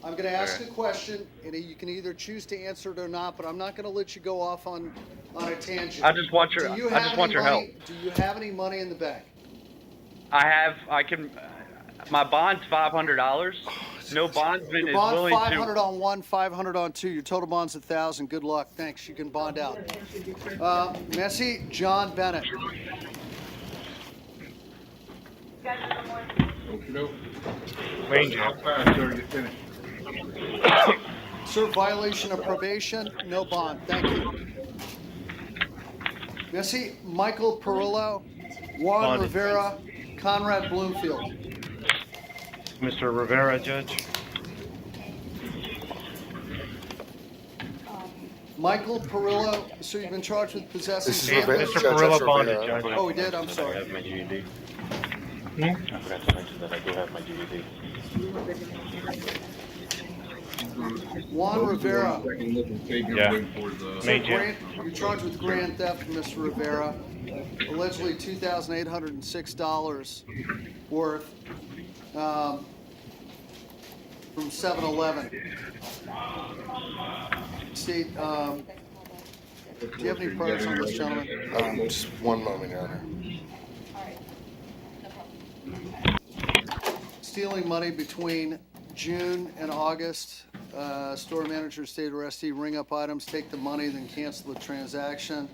I'm going to ask Okay. a question, and you can either choose to answer it or not, but I'm not going to let you go off on a tangent. I just want your Do you I have just any want your money- help. Do you have any money in the bank? My bond's $500. No bondsman Your is bond willing 500 to. on one, 500 on two. Your total bond's 1,000. Good luck. Thanks. You can bond out. Messi, John Bennett. Wayne Jail. Sir, violation of probation, no bond. Thank you. Messi, Michael Perillo, Juan Bonded. Rivera, Conrad Bloomfield. Mr. Rivera, Judge. Michael Perillo, so you've been charged with possessing. This is cannabis? Mr. Perillo bonded, Rivera. Judge. Oh, he did? I'm sorry. have my GED. Hmm? I forgot to mention that I do have my GED. Juan Rivera. Yeah. Sir, May Jim. you're charged with grand theft, Mr. Rivera. Allegedly $2,806 worth from 7-Eleven. State, do you have any priors on this, gentlemen? Just one moment, Your Honor. Stealing money between June and August. Store manager, state arrestee, ring up items, take the money, then cancel the transaction.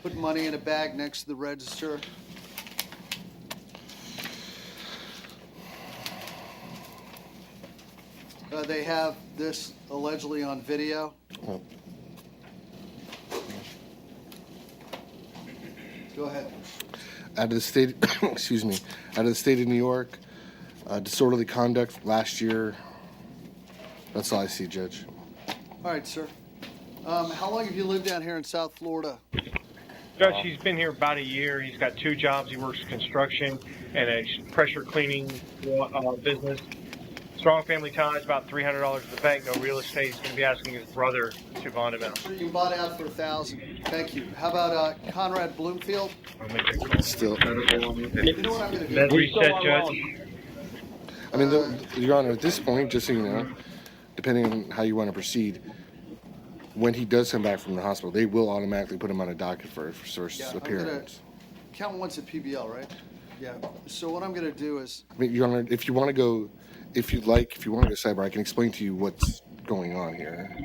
Put money in a bag next to the register. They have this allegedly on video. Oh. Go ahead. Out of the state, excuse me, out of the state of New York, disorderly conduct last year. That's all I see, Judge. All right, sir. How long have you lived down here in South Florida? Judge, he's been here about a year. He's got 2 jobs. He works construction and a pressure cleaning business. Strong family ties, about $300 at the bank, no real estate. He's going to be asking his brother to bond him out. You bought out for $1,000. Thank you. How about Conrad Bloomfield? Still. You know what I'm going to do? Then reset, Judge. I mean, Your Honor, at this point, just so you know, depending on how you want to proceed, when he does come back from the hospital, they will automatically put him on a docket for first Yeah, appearance. Count once at PBL, right? Yeah. So what I'm going to do is, I mean, Your Honor, if you want to go, if you want to go cyber, I can explain to you what's going on here.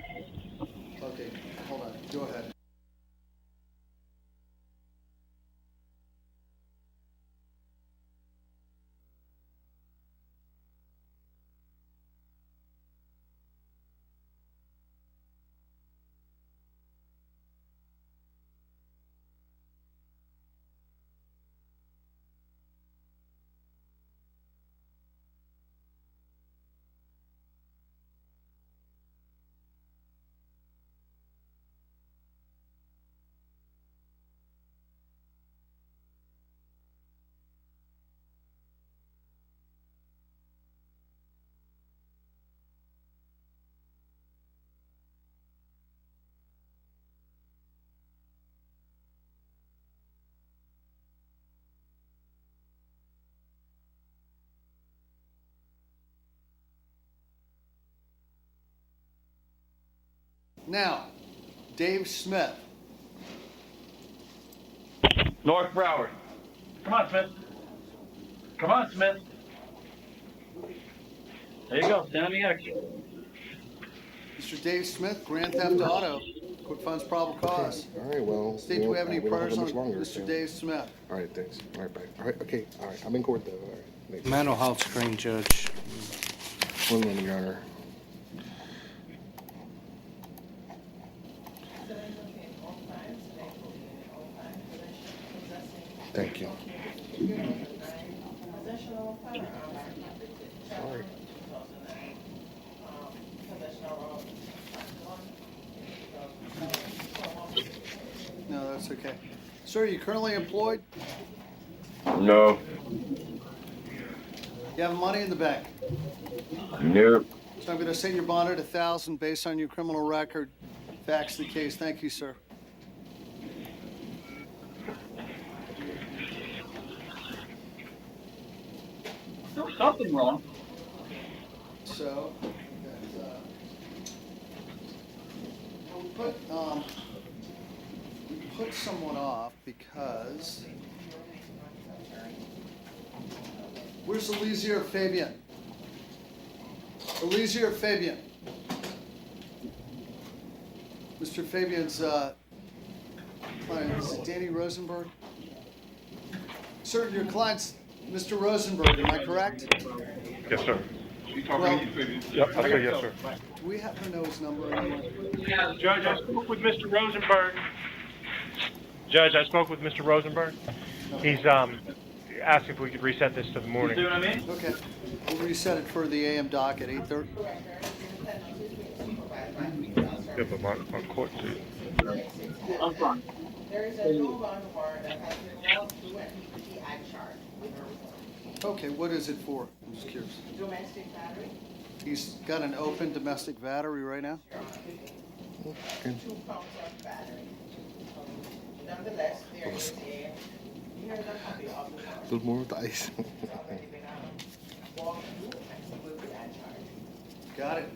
okay, hold on. Go ahead. Now, Dave Smith. North Broward. Come on, Smith. Come on, Smith. There you go. Stand on the X. Mr. Dave Smith, Grand Theft Auto, quick funds, probable cause. All right, well. State, do we have any we don't have priors that on much longer, Mr. so- Dave Smith? All right, thanks. All right, bye. All right, okay, all right. I'm in court, though. All right. Mental health screen, Judge. One moment, Your Honor. Thank you. Sorry. No, that's okay. Sir, are you currently employed? No. You have money in the bank? Nope. So I'm going to set your bond at 1,000 based on your criminal record. Fax the case. Thank you, sir. There's something wrong. So, we put someone off because where's Elysier Fabian? Elysier Fabian. Mr. Fabian's client, is it Danny Rosenberg? Sir, your client's Mr. Rosenberg, am I correct? Yes, sir. Well, Yep, I say yes, sir. do we happen to know his number anyway? Judge, I spoke with Mr. Rosenberg. Judge, I spoke with Mr. Rosenberg. He's asked if we could reset this to the morning. You see what I mean? Okay. We'll reset it for the AM dock at 8:30. Yeah, but on court too. I'm fine. Okay, what is it for? I'm just curious. Domestic battery. He's got an open domestic battery right now? Okay. 2 pumps of battery. Nonetheless, there is here's a copy of the A little more with the ice. Got it.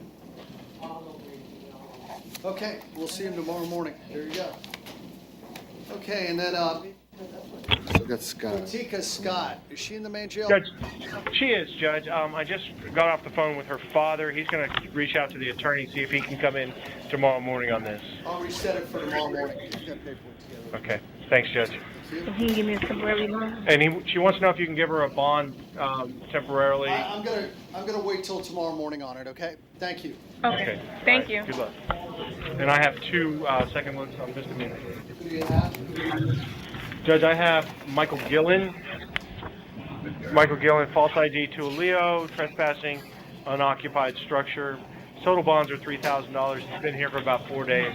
Okay, we'll see him tomorrow morning. There you go. Okay, and then Still got Scott. Tika Scott, is she in the main jail? Judge, she is, Judge. I just got off the phone with her father. He's going to reach out to the attorney, see if he can come in tomorrow morning on this. I'll reset it for tomorrow morning. Get paperwork together. Okay. Thanks, Judge. Can you give me a temporary loan? And she wants to know if you can give her a bond temporarily. I'm gonna wait till tomorrow morning on it. Okay. Thank you. Okay. Thank you. Good luck. And I have 2 second looks on misdemeanor. Who do you have? Judge, I have Michael Gillen. Michael Gillen, false ID to a Leo, trespassing, unoccupied structure. Total bonds are $3,000. He's been here for about 4 days.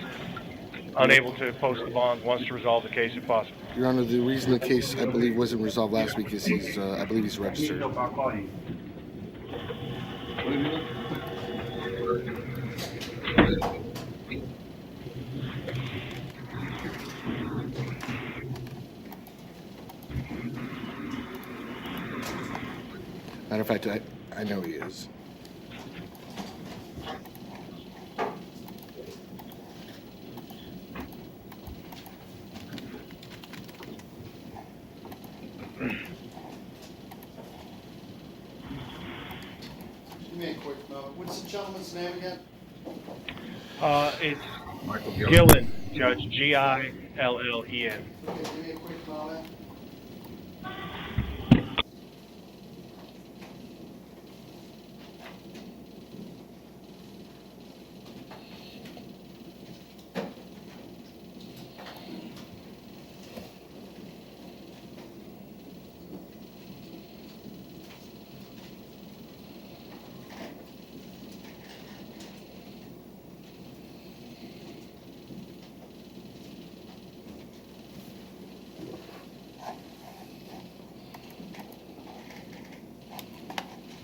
Unable to post the bond, wants to resolve the case if possible. Your Honor, the reason the case, I believe, wasn't resolved last week is he's, I believe he's registered. Matter of fact, I know he is. Give me a quick moment. What's the gentleman's name again? It's Michael Gillen, Judge, Gillen. Okay, give me a quick moment.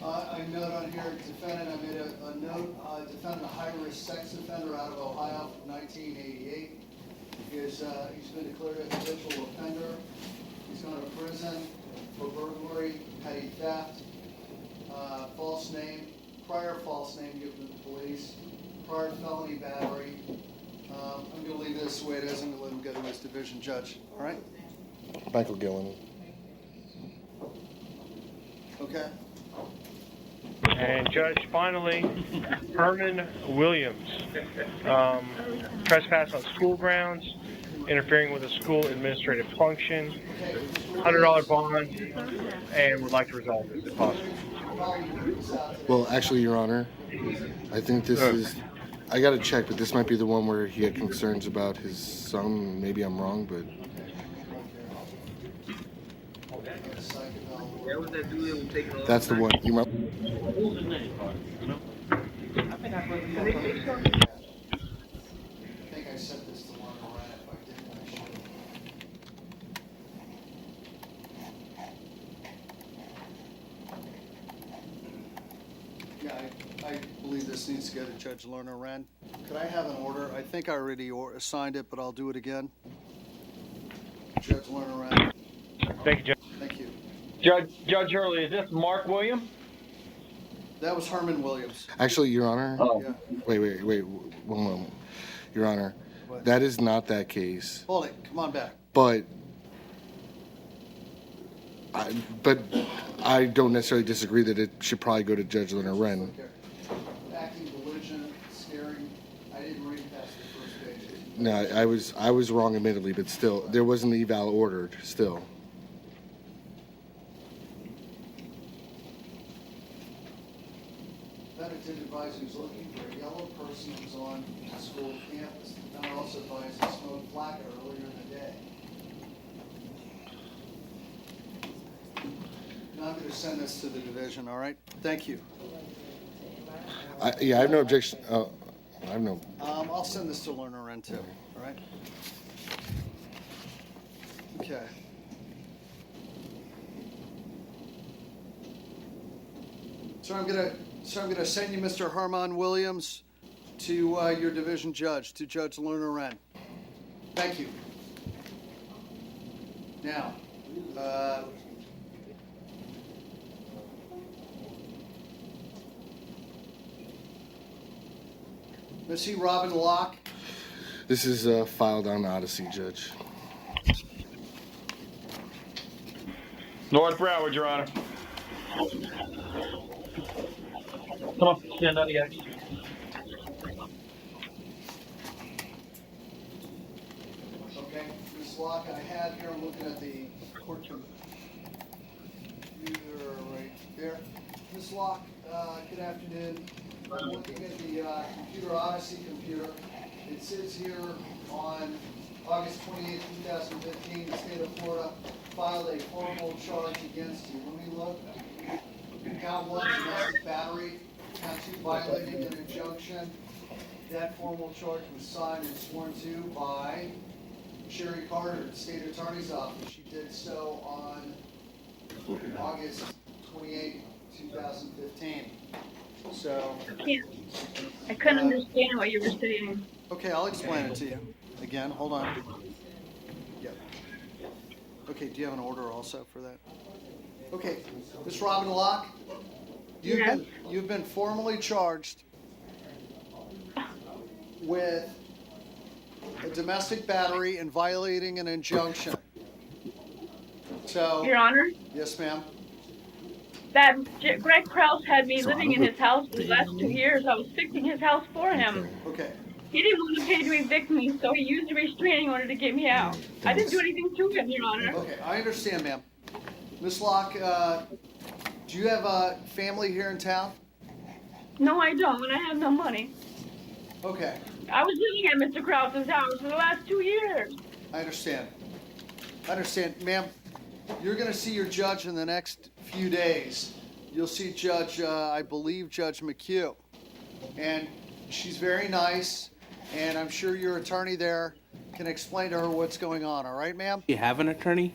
I note on here, defendant, I made a note, defendant, a high-risk sex offender out of Ohio from 1988. He's been declared a habitual offender. He's gone to prison for burglary, petty theft, false name, prior false name given to the police, prior felony battery. I'm going to leave this the way it is. I'm going to let him go to his division judge. All right? Michael Gillen. Okay. And Judge, finally, Herman Williams, trespass on school grounds, interfering with a school administrative function, $100 bond, and would like to resolve this if possible. Well, actually, Your Honor, I think this is. I got to check, but this might be the one where he had concerns about his son. Maybe I'm wrong, but that's the one. You might. I think I sent this to Lorna Wren. If I didn't, I should have. Yeah, I believe this needs to go to Judge Lorna Wren. Could I have an order? I think I already signed it, but I'll do it again. Judge Lorna Wren. Thank you, Judge. Thank you. Judge Hurley, is this Mark William? That was Herman Williams. Actually, Your Honor. Oh. Yeah. Wait. One moment. Your Honor, What? that is not that case. Hold it. Come on back. But I don't necessarily disagree that it should probably go to Judge Lorna Wren. Acting belligerent, scaring. I didn't read past the first page. No, I was wrong, admittedly, but still, there was an eval ordered. Still. Benedict advisor who's looking for a yellow person who's on the school campus. The town also advised he smoked flakka earlier in the day. Now I'm going to send this to the division, all right? Thank you. Yeah, I have no objection. I have no. I'll send this to Lerner Wren too, all right? Okay. So I'm gonna send you Mr. Herman Williams to your division judge, to Judge Lerner Wren. Thank you. Now, Missy Robin Locke. This is filed on Odyssey, Judge. North Broward, Your Honor. Come on, stand up, guys. Okay, Ms. Locke, I have here, I'm looking at the court computer right there. Ms. Locke, good afternoon. I'm looking at the Computer Odyssey computer. It says here on August 28, 2015, the state of Florida filed a formal charge against you. Let me look. Count 1, domestic battery. Count 2, violating an injunction. That formal charge was signed and sworn to by Sherry Carter, the state attorney's office. She did so on August 28, 2015. So. I couldn't understand what you were saying. Okay, I'll explain it to you. Again, hold on. Yep. Okay, do you have an order also for that? Okay, Ms. Robin Locke, you've been formally charged with a domestic battery and violating an injunction. So. Your Honor? Yes, ma'am. That Greg Krause had me living in his house for the last 2 years. I was fixing his house for him. Okay. He didn't want to pay to evict me, so he used a restraining order to get me out. I didn't do anything to him, Your Honor. Okay, I understand, ma'am. Ms. Locke, do you have a family here in town? No, I don't, and I have no money. Okay. I was living at Mr. Krause's house for the last 2 years. I understand. Ma'am, you're going to see your judge in the next few days. You'll see Judge, I believe, Judge McHugh. And she's very nice, and I'm sure your attorney there can explain to her what's going on. All right, ma'am? You have an attorney?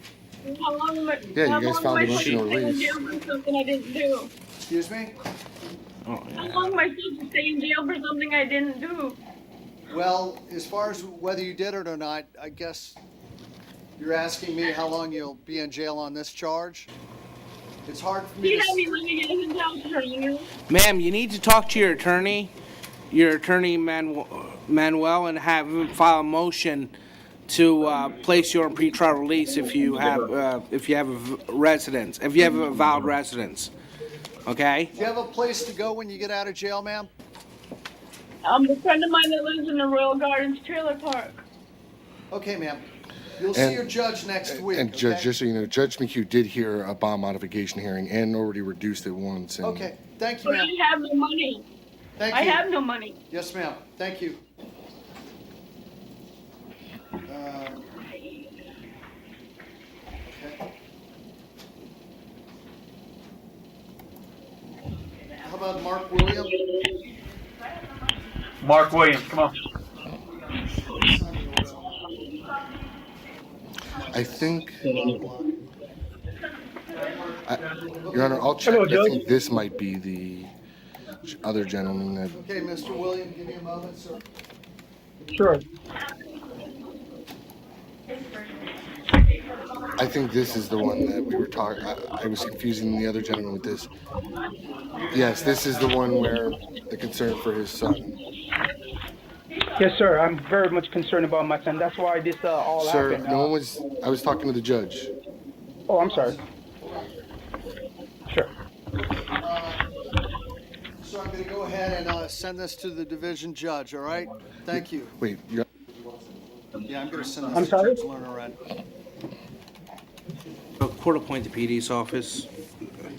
How long am I, Yeah, you guys filed a motion to stay in release. jail for something I didn't do? Excuse me? Oh, How long am I supposed to stay in jail for something I didn't do? Well, as far as whether you did it or not, I guess you're asking me how long you'll be in jail on this charge? It's hard for me He to... had me living in his house for you. Ma'am, you need to talk to your attorney Manuel, and have him file a motion to place you on pretrial release if you have a residence, if you have a valid residence. Okay? Do you have a place to go when you get out of jail, ma'am? A friend of mine that lives in the Royal Gardens trailer park. Okay, ma'am. You'll see your judge next week. And okay? Judge, just so you know, Judge McHugh did hear a bond modification hearing and already reduced it once. And Okay, thank you, But ma'am. I have no money. Thank I you. have no money. Yes, ma'am. Thank you. Okay. How about Mark William? Mark Williams, come on. I think, Your Honor, I'll check. Hello, I Judge. think this might be the other gentleman that. Okay, Mr. William, give me a moment, sir. Sure. I think this is the one that we were talking. I was confusing the other gentleman with this. Yes, this is the one where the concern for his son. Yes, sir. I'm very much concerned about my son. That's why this all Sir, happened. no one was. I was talking to the judge. Oh, I'm sorry. Sure. So I'm going to go ahead and send this to the division judge, all right? Thank you. Wait, you're, Yeah, I'm going to send this I'm to sorry? Judge Lerner. Right? Court-appointed PD's office.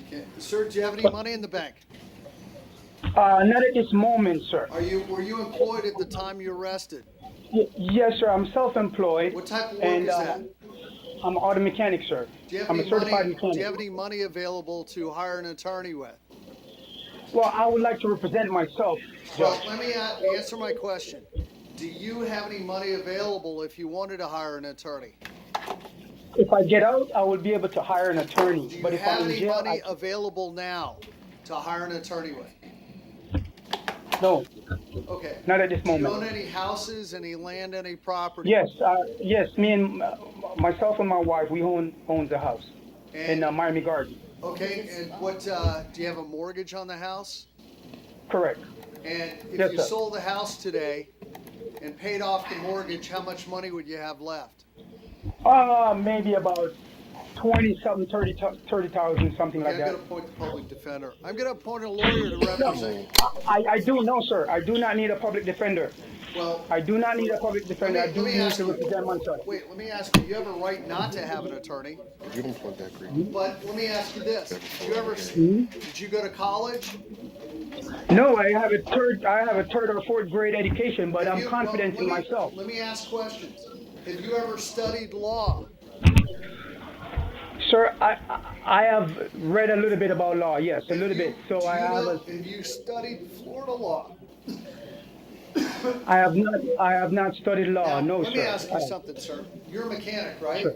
Okay. Sir, do you have any money in the bank? Not at this moment, sir. Were you employed at the time you arrested? Yes, sir. I'm self-employed. What type of work and, is that? I'm an auto mechanic, sir. Do you have I'm a any certified money? mechanic. Do you have any money available to hire an attorney with? Well, I would like to represent myself, Well, Judge. let me answer my question. Do you have any money available if you wanted to hire an attorney? If I get out, I will be able to hire an attorney. Do you But if have I'm in any jail, money available now to hire an attorney with? no, Okay. not at this Do you own moment. any houses, any land, any property? Yes, yes. Me and myself and my wife, we own the house in Miami Gardens. Okay, and what, do you have a mortgage on the house? Correct. And if Yes, you sir. sold the house today and paid off the mortgage, how much money would you have left? Maybe about 20-something, 30,000, something like I'm that. going to appoint the public defender. I'm going to appoint a lawyer to represent. I do know, sir. I do not need a public defender. Well, I do not need a public defender. I do let me need ask to you. represent myself. Wait, let me ask you. You have a right not to have an attorney. you can plug that green. But let me ask you this: Did you go to college? No, I have a third or fourth grade education, but I'm confident in myself. Let me ask questions. Have you ever studied law? Sir, I have read a little bit about law. Yes, a little bit. So I have. Have you studied Florida law? I have not studied law. No, Let sir. me ask you something, sir. You're a mechanic, right? Sure.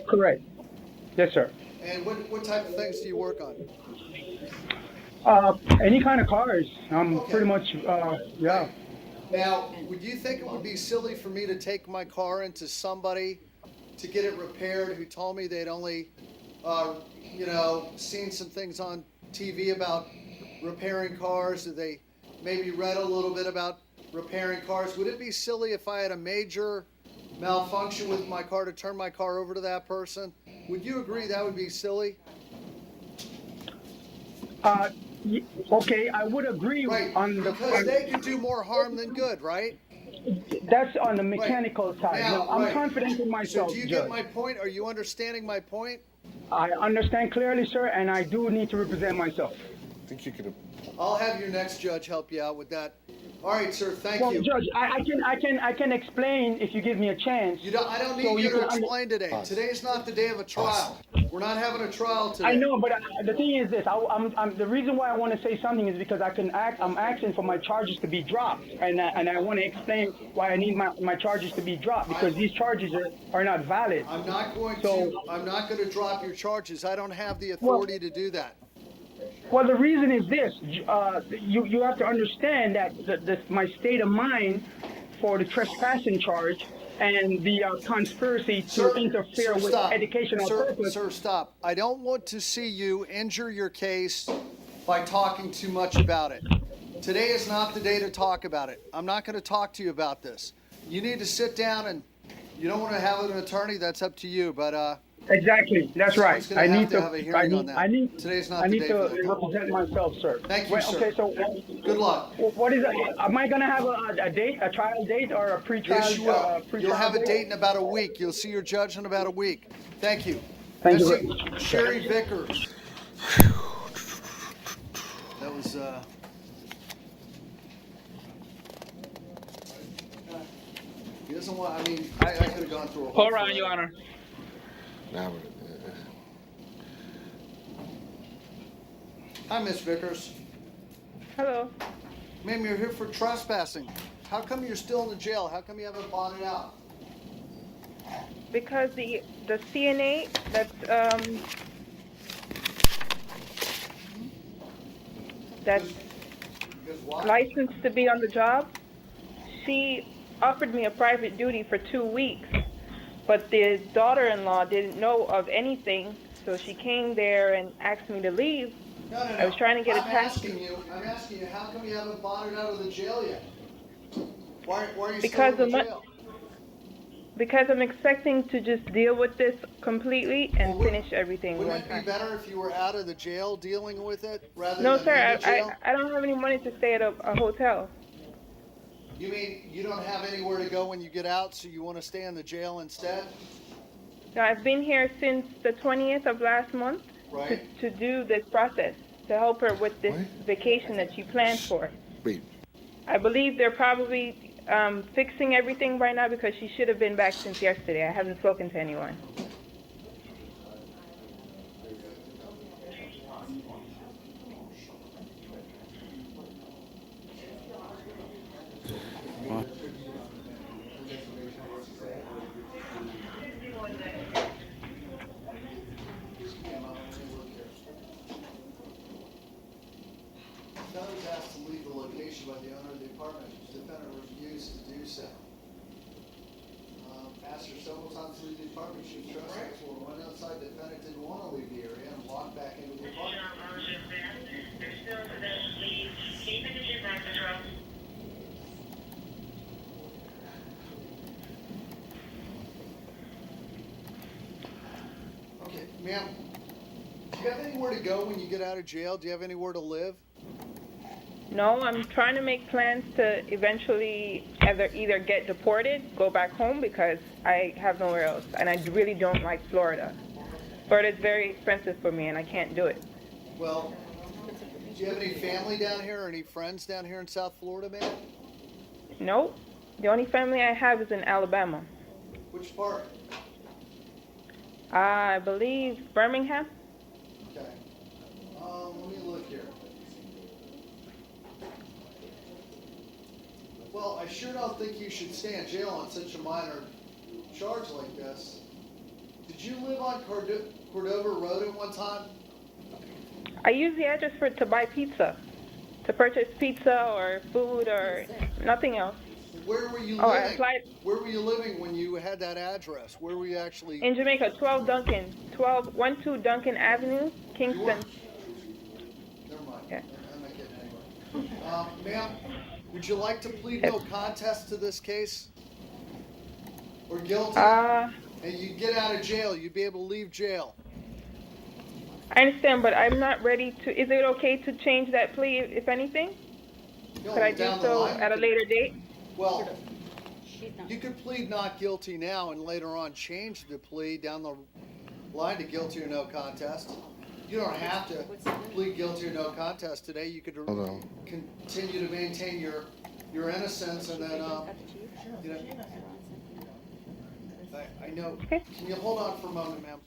Correct. Yes, sir. And what type of things do you work on? Any kind of cars. I'm pretty much. Yeah. Now, would you think it would be silly for me to take my car into somebody to get it repaired who told me they'd only, seen some things on TV about repairing cars, that they maybe read a little bit about repairing cars? Would it be silly if I had a major malfunction with my car to turn my car over to that person? Would you agree that would be silly? Okay, I would agree on the. Because they could do more harm than good, right? That's on the mechanical side. Now, No, I'm confident in myself, So do you Judge. get my point? Are you understanding my point? I understand clearly, sir, and I do need to represent myself. I think you could. I'll have your next judge help you out with that. All right, sir. Thank Well, you. Judge, I can explain if you give me a chance. I don't need So you to can explain today. Today's not the day of a trial. We're not having a trial today. I know, but the thing is this: I'm the reason why I want to say something is because I'm asking for my charges to be dropped, and I want to explain why I need my charges to be dropped, because these charges are not valid. I'm not going to drop your charges. I don't have the authority to do that. Well, the reason is this: you have to understand that my state of mind for the trespassing charge and the conspiracy to interfere with educational purpose. Sir, stop. I don't want to see you injure your case by talking too much about it. Today is not the day to talk about it. I'm not going to talk to you about this. You need to sit down, and you don't want to have an attorney, that's up to you. But Exactly. That's So right. it's gonna have to have a hearing on that. Today's not I the need day to for that, though. represent myself, sir. Thank you, Wait, sir. okay, so Good luck. what is it? Am I gonna have a date, a trial date, or a Yes, pre-trial? you will. You'll Pre-trial have a date? date in about a week. You'll see your judge in about a week. Thank you. Thank you That's very it. Sherry Vickers. That was, he doesn't want, I mean, I could have gone through a whole. Hold on, Your Honor. Now Hi, Miss Vickers. Hello. Ma'am, you're here for trespassing. How come you're still in the jail? How come you haven't bonded out? Because the CNA that's licensed to be on the job, she offered me a private duty for 2 weeks, but the daughter-in-law didn't know of anything, so she came there and asked me to leave. No. I was trying to get a taxi. I'm asking you, how come you haven't bonded out of the jail yet? Why are you Because still in the of jail? Because I'm expecting to just deal with this completely and finish everything Wouldn't one it time. be better if you were out of the jail dealing with it rather No, than sir, in the jail? I don't have any money to stay at a hotel. You mean you don't have anywhere to go when you get out, so you want to stay in the jail instead? No, I've been here since the 20th of last month Right. to do this process, to help her with this vacation that she planned for. Wait. I believe they're probably fixing everything right now because she should have been back since yesterday. I haven't spoken to anyone. Defendant was asked to leave the location by the owner of the apartment. The defendant refused to do so. Asked her several times to leave the apartment. She was trespassing. Went outside. The defendant didn't want to leave the area and walked back into the apartment. Okay, ma'am. Do you have anywhere to go when you get out of jail? Do you have anywhere to live? No, I'm trying to make plans to eventually either get deported, go back home because I have nowhere else, and I really don't like Florida. Florida is very expensive for me, and I can't do it. Well, do you have any family down here or any friends down here in South Florida, ma'am? No, the only family I have is in Alabama. Which part? I believe Birmingham. Okay. Let me look here. Well, I sure don't think you should stay in jail on such a minor charge like this. Did you live on Cordova Road at one time? I use the address to buy pizza, to purchase pizza or food or nothing else. Where were you living? Oh, I applied Where were you living when you had that address? Where were you actually? in Jamaica, 12 Duncan Avenue, Kingston. Never mind. Yeah. I'm not getting anywhere. Ma'am, would you like to plead no contest to this case? Or guilty? And you get out of jail, you'd be able to leave jail. I understand, but I'm not ready to. Is it okay to change that plea, if anything? Could I do so at a later date? Well, you could plead not guilty now and later on change the plea down the line to guilty or no contest. You don't have to plead guilty or no contest today. You could continue to maintain your innocence and then, you know. I know. Can you hold on for a moment, ma'am?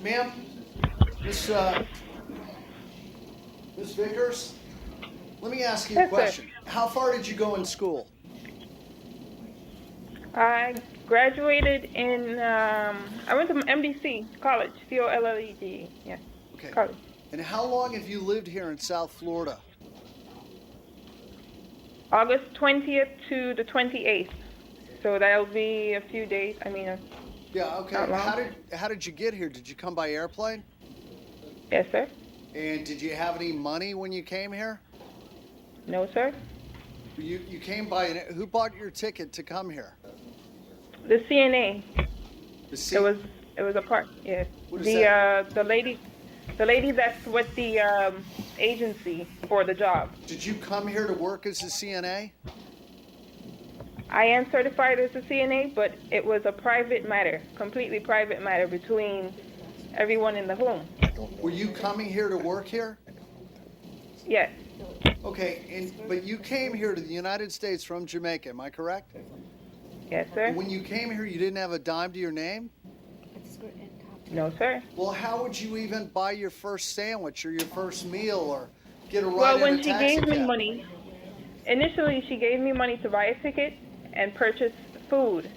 Ma'am, Miss Vickers, let me ask you a Yes, sir. question. How far did you go in school? I graduated in, I went to MDC college, COLLED, yeah, Okay. college. And how long have you lived here in South Florida? August 20th to the 28th. So that'll be a few days. Yeah, okay. Not long. How did you get here? Did you come by airplane? Yes, sir. And did you have any money when you came here? No, sir. You came by, who bought your ticket to come here? The CNA. The C- It was a part. Yes. What is that? The lady that's with the agency for the job. Did you come here to work as a CNA? I am certified as a CNA, but it was a private matter, completely private matter between everyone in the home. Were you coming here to work here? Yes. Okay, but you came here to the United States from Jamaica, am I correct? Yes, sir. And when you came here, you didn't have a dime to your name? No, sir. Well, how would you even buy your first sandwich or your first meal or get a ride Well, in when a she taxi gave me cab? money, initially she gave me money to buy a ticket and purchase food.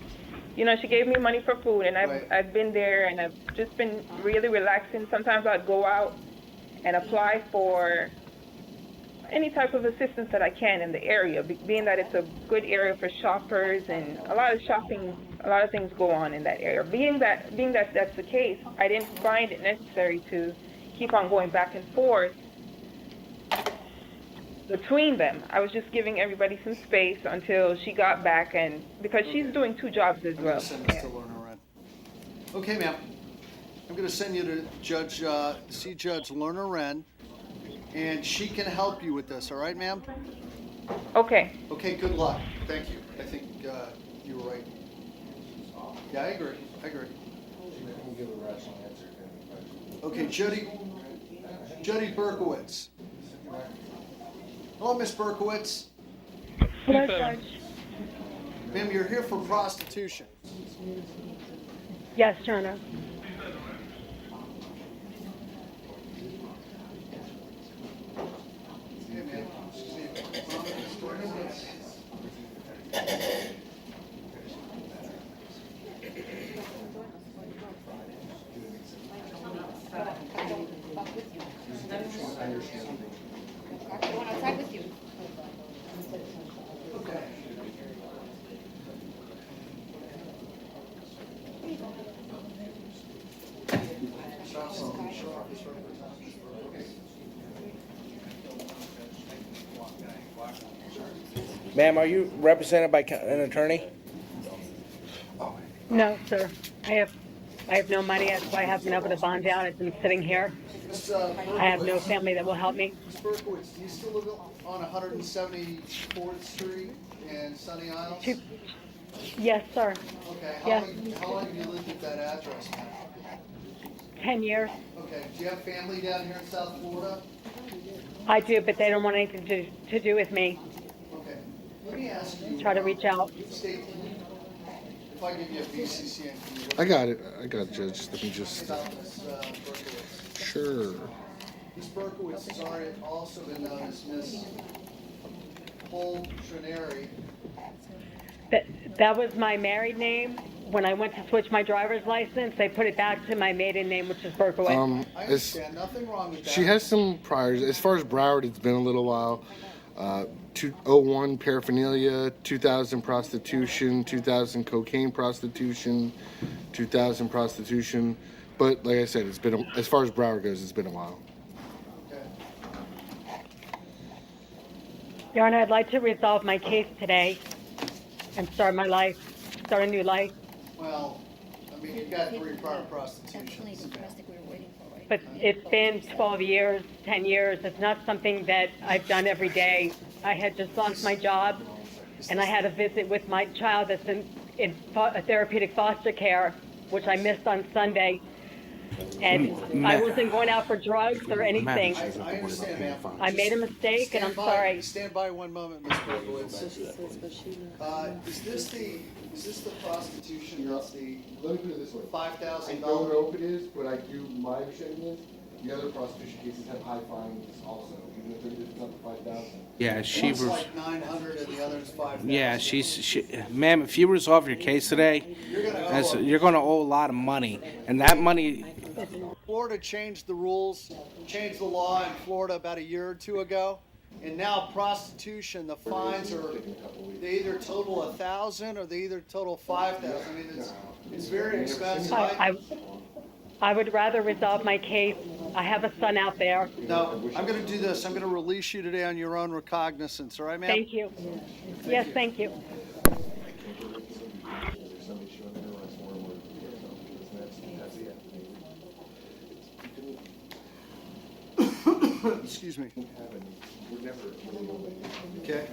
You know, she gave me money for food, and I've been there, and I've just been really relaxing. Sometimes I'd go out and apply for any type of assistance that I can in the area, being that it's a good area for shoppers and a lot of shopping, a lot of things go on in that area. Being that that's the case, I didn't find it necessary to keep on going back and forth between them. I was just giving everybody some space until she got back, and because she's doing two jobs as I'm well. going to send this to Lerner Wren. Okay, ma'am. I'm going to send you to Judge Lerner Wren, and she can help you with this, all right, ma'am? Okay. Okay, good luck. Thank you. I think you were right. Yeah, I agree. Okay, Jody Berkowitz. Hello, Miss Berkowitz. Hello, Judge. Ma'am, you're here for prostitution. Yes, Your Honor. Ma'am, are you represented by an attorney? No, sir. I have no money. That's why I haven't been able to bond out. I've been sitting here. I have no family that will help me. Ms. Berkowitz, do you still live on 174th Street in Sunny Isles? Yes, sir. Okay. Yes. How long have you lived at that address now? 10 years. Okay. Do you have family down here in South Florida? I do, but they don't want anything to do with me. Okay. Let me ask you. Try to reach out. State, if I give you a BCCN, can you I got it, Judge. Let me just. about Ms. Berkowitz? Sure. Ms. Berkowitz is also been known as Miss Poltrineri. That was my married name. When I went to switch my driver's license, they put it back to my maiden name, which is Berkowitz. I understand. Nothing wrong with that. She has some priors. As far as Broward, it's been a little while. 2001 paraphernalia, 2000 prostitution, 2000 cocaine prostitution, 2000 prostitution. But like I said, it's been as far as Broward goes, it's been a while. Your Honor, I'd like to resolve my case today and start my life, start a new life. Well, I mean, you've got 3 prior prostitutions. But it's been 12 years, 10 years. It's not something that I've done every day. I had just lost my job, and I had a visit with my child that's in therapeutic foster care, which I missed on Sunday. And I wasn't going out for drugs or anything. I understand, ma'am. I made a mistake, and I'm sorry. Stand by one moment, Ms. Berkowitz. Is this the prostitution that's the Let me put it this way. $5,000? I don't know if it is, but I do, my understanding is, the other prostitution cases have high fines also, even if it's up to 5,000. Yeah, she One's was. like 900 and the other's 5,000. Yeah, ma'am, if you resolve your case today, you're gonna owe a lot of money, and that money. Florida changed the rules, changed the law in Florida about a year or two ago, and now prostitution, the fines they either total 1,000 or they either total 5,000. I mean, it's very expensive. I would rather resolve my case. I have a son out there. No, I'm going to do this. I'm going to release you today on your own recognizance. All right, ma'am? Thank you. Yes, thank you. Excuse me. Okay.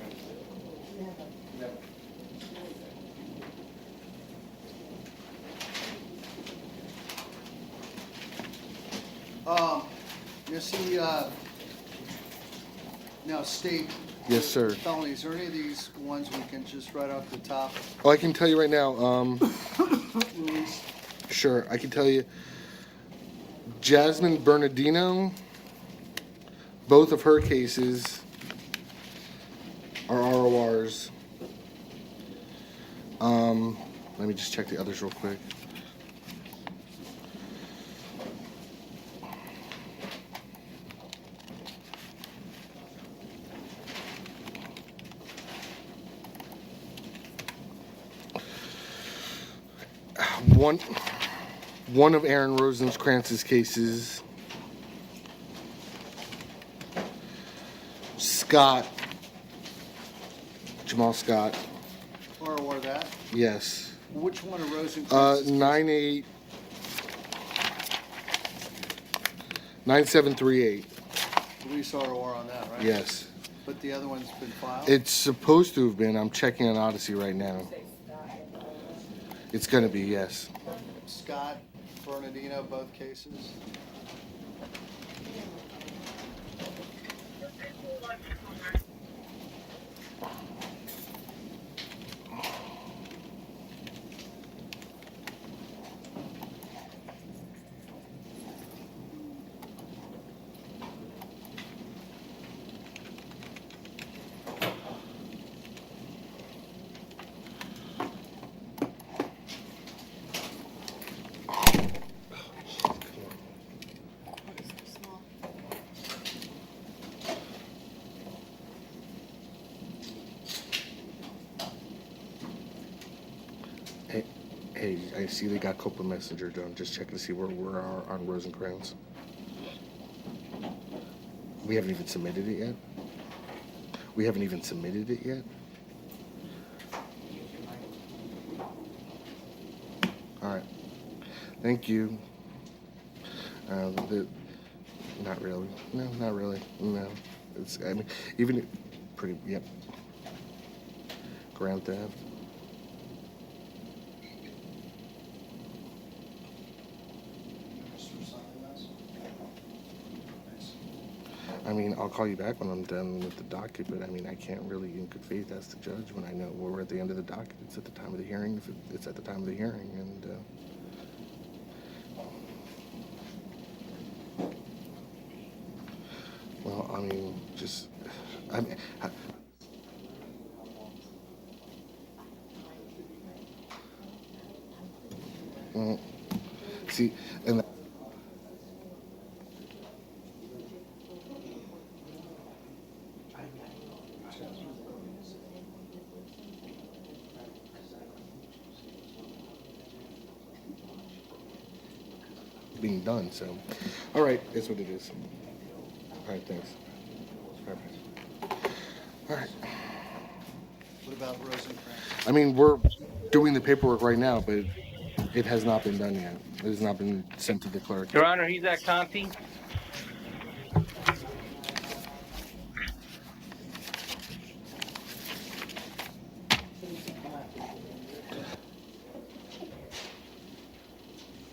You see, now state Yes, sir. felonies. Are any of these ones we can just right off the top? Oh, I can tell you right now, Release? sure, I can tell you, Jasmine Bernardino, both of her cases are RORs. Let me just check the others real quick. One of Aaron Rosencrantz's cases, Jamal Scott. Or that? Yes. Which one of Rosencrantz? 9738. Police ROR on that, right? Yes. But the other one's been filed? It's supposed to have been. I'm checking on Odyssey right now. It's going to be, yes. Scott, Bernardino, both cases? Hey, I see they got Copa Messenger done. Just checking to see where we are on Rosencrantz. We haven't even submitted it yet. We haven't even submitted it yet. All right. Thank you. Not really. No, not really. No. I mean, even pretty. Yep. Grand Theft. I mean, I'll call you back when I'm done with the docket, but I mean, I can't really, in good faith, ask the judge when I know we're at the end of the docket. It's at the time of the hearing. If it's at the time of the hearing, and well, I mean, see, and. Being done, so all right, it's what it is. All right, thanks. All right. What about Rosencrantz? I mean, we're doing the paperwork right now, but it has not been done yet. It has not been sent to the clerk. Your Honor, he's at Conti.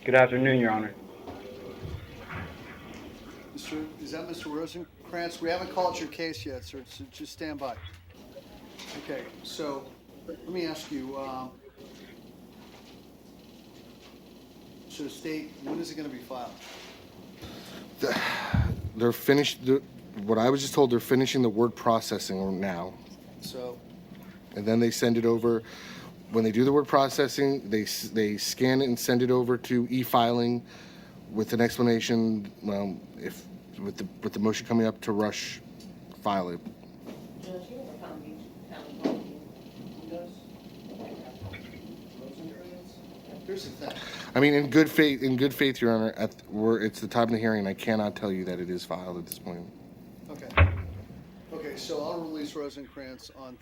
Good afternoon, Your Honor. Is that Mr. Rosenkrantz? We haven't called your case yet, sir, so just stand by. Okay, so let me ask you, so state, when is it going to be filed? They're finished. What I was just told, they're finishing the word processing now, So, and then they send it over. When they do the word processing, they scan it and send it over to e-filing with an explanation. If with the motion coming up to rush file it. here's the thing. I mean, in good faith, Your Honor. It's the time of the hearing, and I cannot tell you that it is filed at this point. Okay. Okay, so I'll release Rosenkrantz on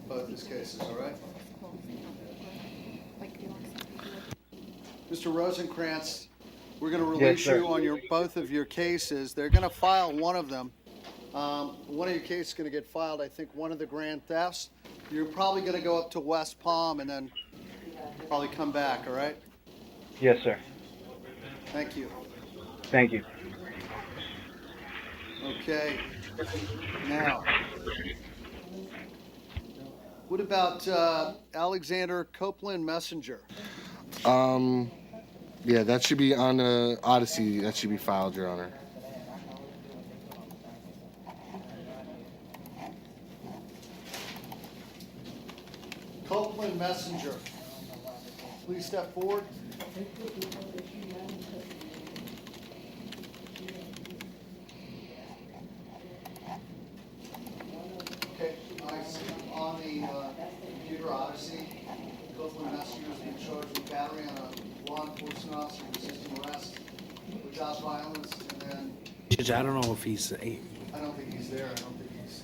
both his cases, all right? Mr. Rosenkrantz, we're going to release sir. you on both of your cases. They're going to file one of them. One of your cases is going to get filed, I think, one of the grand thefts. You're probably going to go up to West Palm and then probably come back, all right? Yes, sir. Thank you. Thank you. Okay. Now, what about Alexander Copeland Messenger? Yeah, that should be on Odyssey. That should be filed, Your Honor. Copeland Messenger. Please step forward. Okay, I see on the computer Odyssey, Copeland Messenger is being charged with battery on a law enforcement officer resisting arrest without violence, and then Judge, I don't know if he's. I don't think he's there. I don't think he's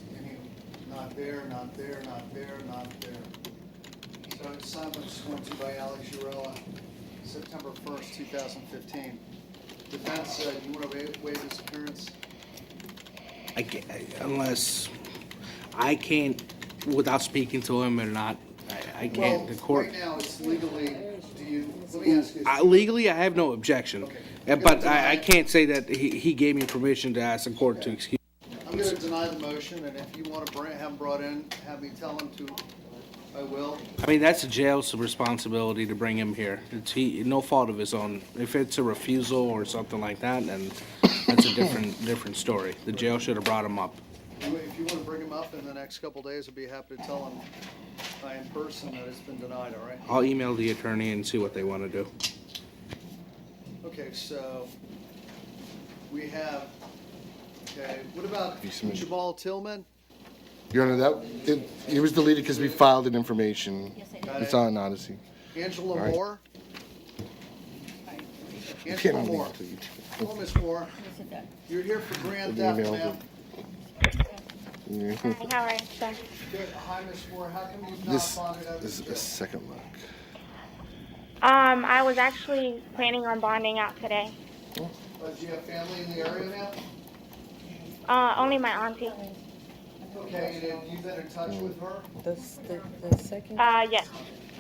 not there, not there, not there, not there. So assignment sworn to by Alex Urella, September 1st, 2015. Defense, you want to waive his appearance? Unless I can't, without speaking to him or not, I can't. Well, The court. right now it's legally. Let me ask you. Legally, I have no objection, but I can't say that he gave me permission to ask the court to excuse. I'm going to deny the motion, and if you want to have him brought in, have me tell him to. I will. I mean, that's the jail's responsibility to bring him here. It's no fault of his own. If it's a refusal or something like that, then that's a different story. The jail should have brought him up. If you want to bring him up in the next couple of days, I'd be happy to tell him in person that it's been denied. All right. I'll email the attorney and see what they want to do. Okay, so we have. Okay, what about Jabal Tillman? Your Honor, it was deleted because we filed an information. It's on Odyssey. Angela All right. Moore. You Angela can't Moore. leave it. Hello, Miss Moore. You're here for grand The theft, email. ma'am. Mhm. How are you, sir? Good. Hi, Miss Moore. How come you've not This bonded out is a second look. I was actually planning on bonding out today. Do you have family in the area now? Only my auntie. Okay, and have you been in touch with her? The second Yes.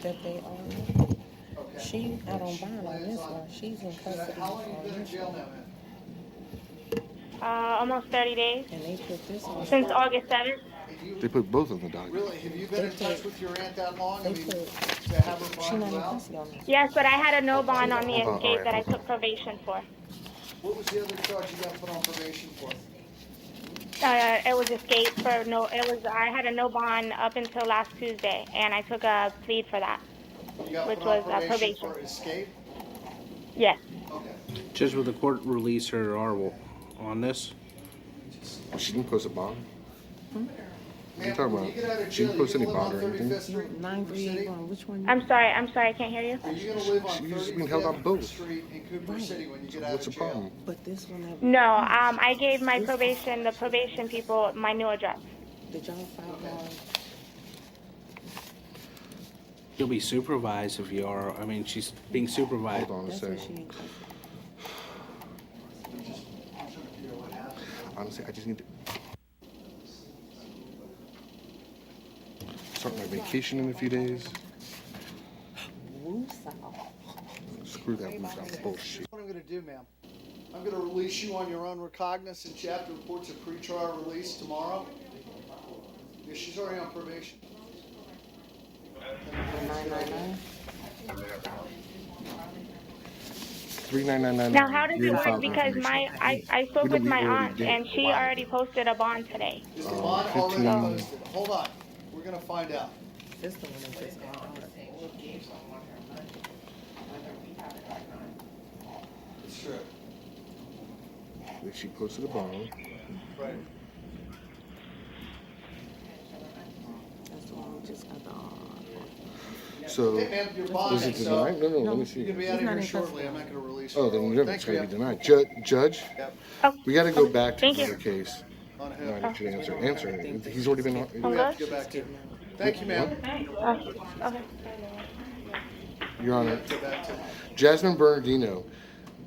that they are, she out on bond on this one. She's in custody. How long have you been in jail now, ma'am? Almost 30 days. And they put this on. Since August 7th. They put both on the docket. Really? Have you been in touch with your aunt that long? I mean, to have her She bond not you in out? custody on this. Yes, but I had a no bond on the Oh, all escape right. that I took probation for. What was the other charge you got put on probation for? It was escape for no. I had a no bond up until last Tuesday, and I took a plea for that, You got which put on was probation. for escape? Yes. Okay. Judge, will the court release her or on this? She didn't post a bond. Ma'am, What are you talking when you get out about? of She jail, didn't you post any gonna live bond on or anything. 35th Street in Cooper 931. Which one? I'm sorry, I can't hear you. Are you gonna live on She's being held on 35th both. Street in Cooper Right. City when you get out What's of the jail? problem? But this one. That, No, I gave my the probation people, my new address. Did y'all file on? You'll be supervised if you are. I mean, she's being supervised. Hold on a That's what second. she in custody. Honestly, I just need to start my vacation in a few days. Woosah. Screw that Woosah bullshit. What I'm gonna do, ma'am, I'm gonna release you on your own recognizance. You have to report to pretrial release tomorrow. Yeah, she's already on probation. 999. 3999. Now, how does You it already work? filed Because information. I spoke with We my already aunt, did. and she already posted a bond today. Is the bond already 15. posted? Hold on, we're gonna find out. This the one that just It's true. She posted a bond. Right. That's the one we just got the So, Hey, ma'am, your bond was it is, denied? No, let me see. You're gonna be out of He's not here in shortly. custody. I'm not gonna release you. Oh, then never, it's Thank gotta be you. denied. Judge, Yep. we gotta go back to Thank the you. other case. On who? No, I need you to answer. He's already been. We have to go back to. Thank you, ma'am. Okay. Your Honor, Go back to. Jasmine Bernardino,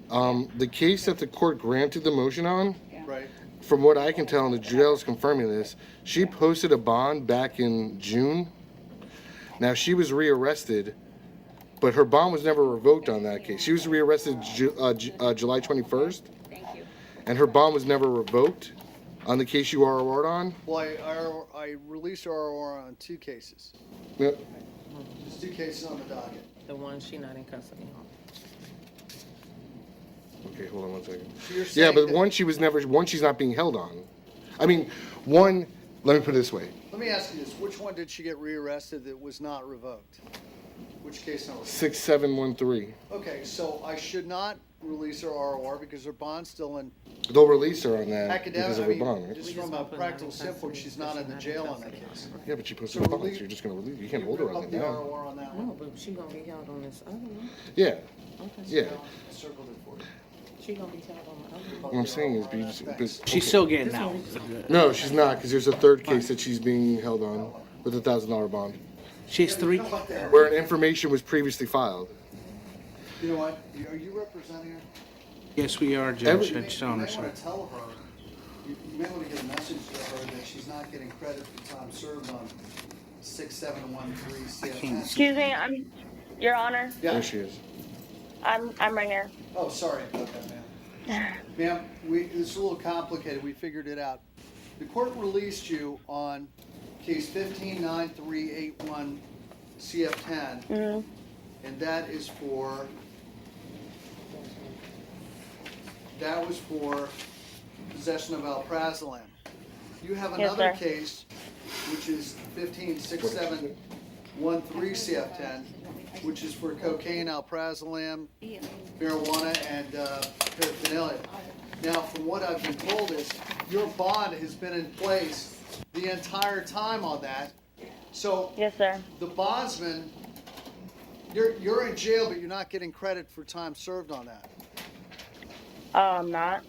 the case that the court granted the motion on, Right. from what I can tell, and the jail is confirming this, she posted a bond back in June. Now, she was rearrested, but her bond was never revoked on that case. She was rearrested July 21st, and her bond was never revoked on the case you ROR'd on. Well, I released ROR on 2 cases. Yep. There's 2 cases on the docket. the one she not in custody on. Okay, hold on one second. So you're Yeah, saying but that- one she's not being held on. I mean, one, let me put it this way. Let me ask you this, which one did she get rearrested that was not revoked? Which case number? 6713. Okay, so I should not release her ROR because her bond's still in They'll release her on that academic, because I of her mean, bond, right? just from a practical standpoint, she's not in the jail on that case. Yeah, but she posted So a bond, release- so you're just gonna release, you can't hold her on Up that the now. ROR on that one. No, but she gonna be held on this other one. Yeah, Okay. yeah. I circled it for you. She gonna be held on the other What one. I'm saying is, She's still getting out. No, she's not, because there's a third case that she's being held on with a $1,000 bond, She's 3. where an information was previously filed. You know what, are you representing her? Yes, we are, Judge. Every- You I just don't may want understand. to tell her, you may want to get a message to her that she's not getting credit for time served on 6713 CFN. Excuse me, Your Honor, Yeah. There she is. I'm right here. Oh, sorry about that, ma'am. Ma'am, it's a little complicated. We figured it out. The court released you on case 159381 CF10, Mhm. and that was for possession of alprazolam. You have Yes, another sir. case, which is 156713 CF10, which is for cocaine, alprazolam, marijuana, and paraphernalia. Now, from what I've been told is your bond has been in place the entire time on that. So Yes, sir. the bondsman, you're in jail, but you're not getting credit for time served on that. I'm not.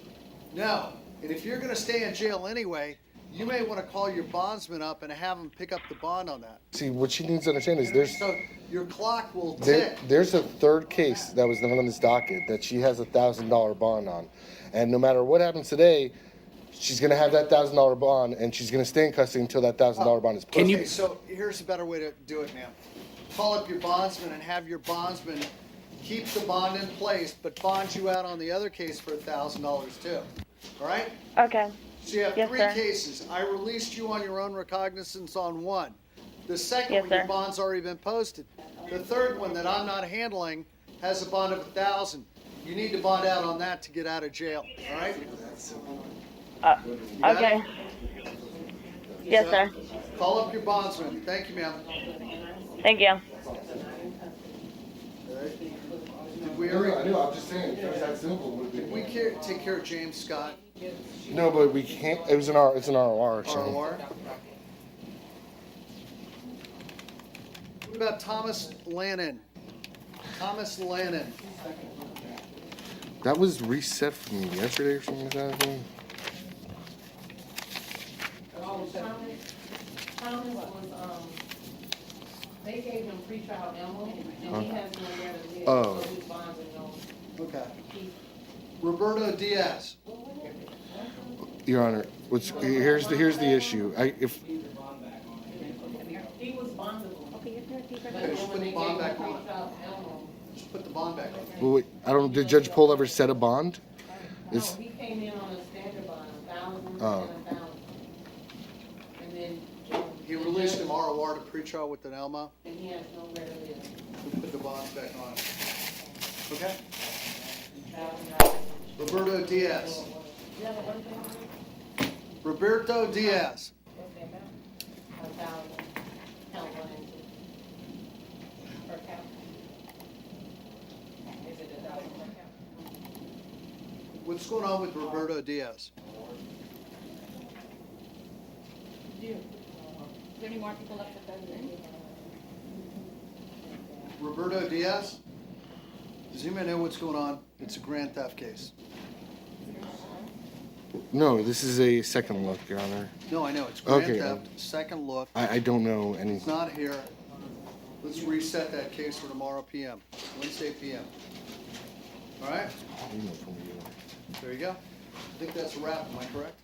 No. And if you're going to stay in jail anyway, you may want to call your bondsman up and have him pick up the bond on that. See, what she needs to understand is there's So your clock will tick. there's a third case that was done on this docket that she has a $1,000 bond on, and no matter what happens today, she's gonna have that $1,000 bond, and she's gonna stay in custody until that $1,000 bond is posted. Okay, so here's a better way to do it, ma'am. Call up your bondsman and have your bondsman keep the bond in place, but bond you out on the other case for $1,000 too. All right? Okay. So you have Yes, 3 sir. cases. I released you on your own recognizance on 1. The second Yes, one, your sir. bond's already been posted. The third one that I'm not handling has a bond of 1,000. You need to bond out on that to get out of jail. All right? You got Okay. it? Yes, sir. Call up your bondsman. Thank you, ma'am. Thank you. Did we No, already? I know, I'm just saying, if it was that simple, it would Did be. we take care of James Scott? No, but we can't, it's an ROR, so. ROR? What about Thomas Lannon? Thomas Lannon. That was reset from yesterday or something like that, I think. Thomas was, they gave him pretrial ammo, and he has nowhere to live, Oh. so his bonds are no. Okay. Roberto Diaz. Your Honor, here's the issue. If He was bondable. Okay, just put the bond back on. Just put the bond back on. Well, wait, I don't. Did Judge Pohl ever set a bond? No, This, he came in on a standard bond, 1,000 Oh. and 1,000. And then. He released him ROR to pretrial with an Elma. And he has nowhere to live. We put the bonds back on. Okay? $1,000. Roberto Diaz. You have a one thing? Roberto Diaz. What's the amount? 1,000. Count one and two. Per count. Is it 1,000 per count? What's going on with Roberto Diaz? Do. Is there any more people left with that? Roberto Diaz? Does anybody know what's going on? It's a grand theft case. no, this is a second look, Your Honor. No, I know, it's grand Okay, theft, second look. I don't know any. It's not here. Let's reset that case for tomorrow PM, Wednesday PM. All right? There you go. I think that's a wrap, am I correct?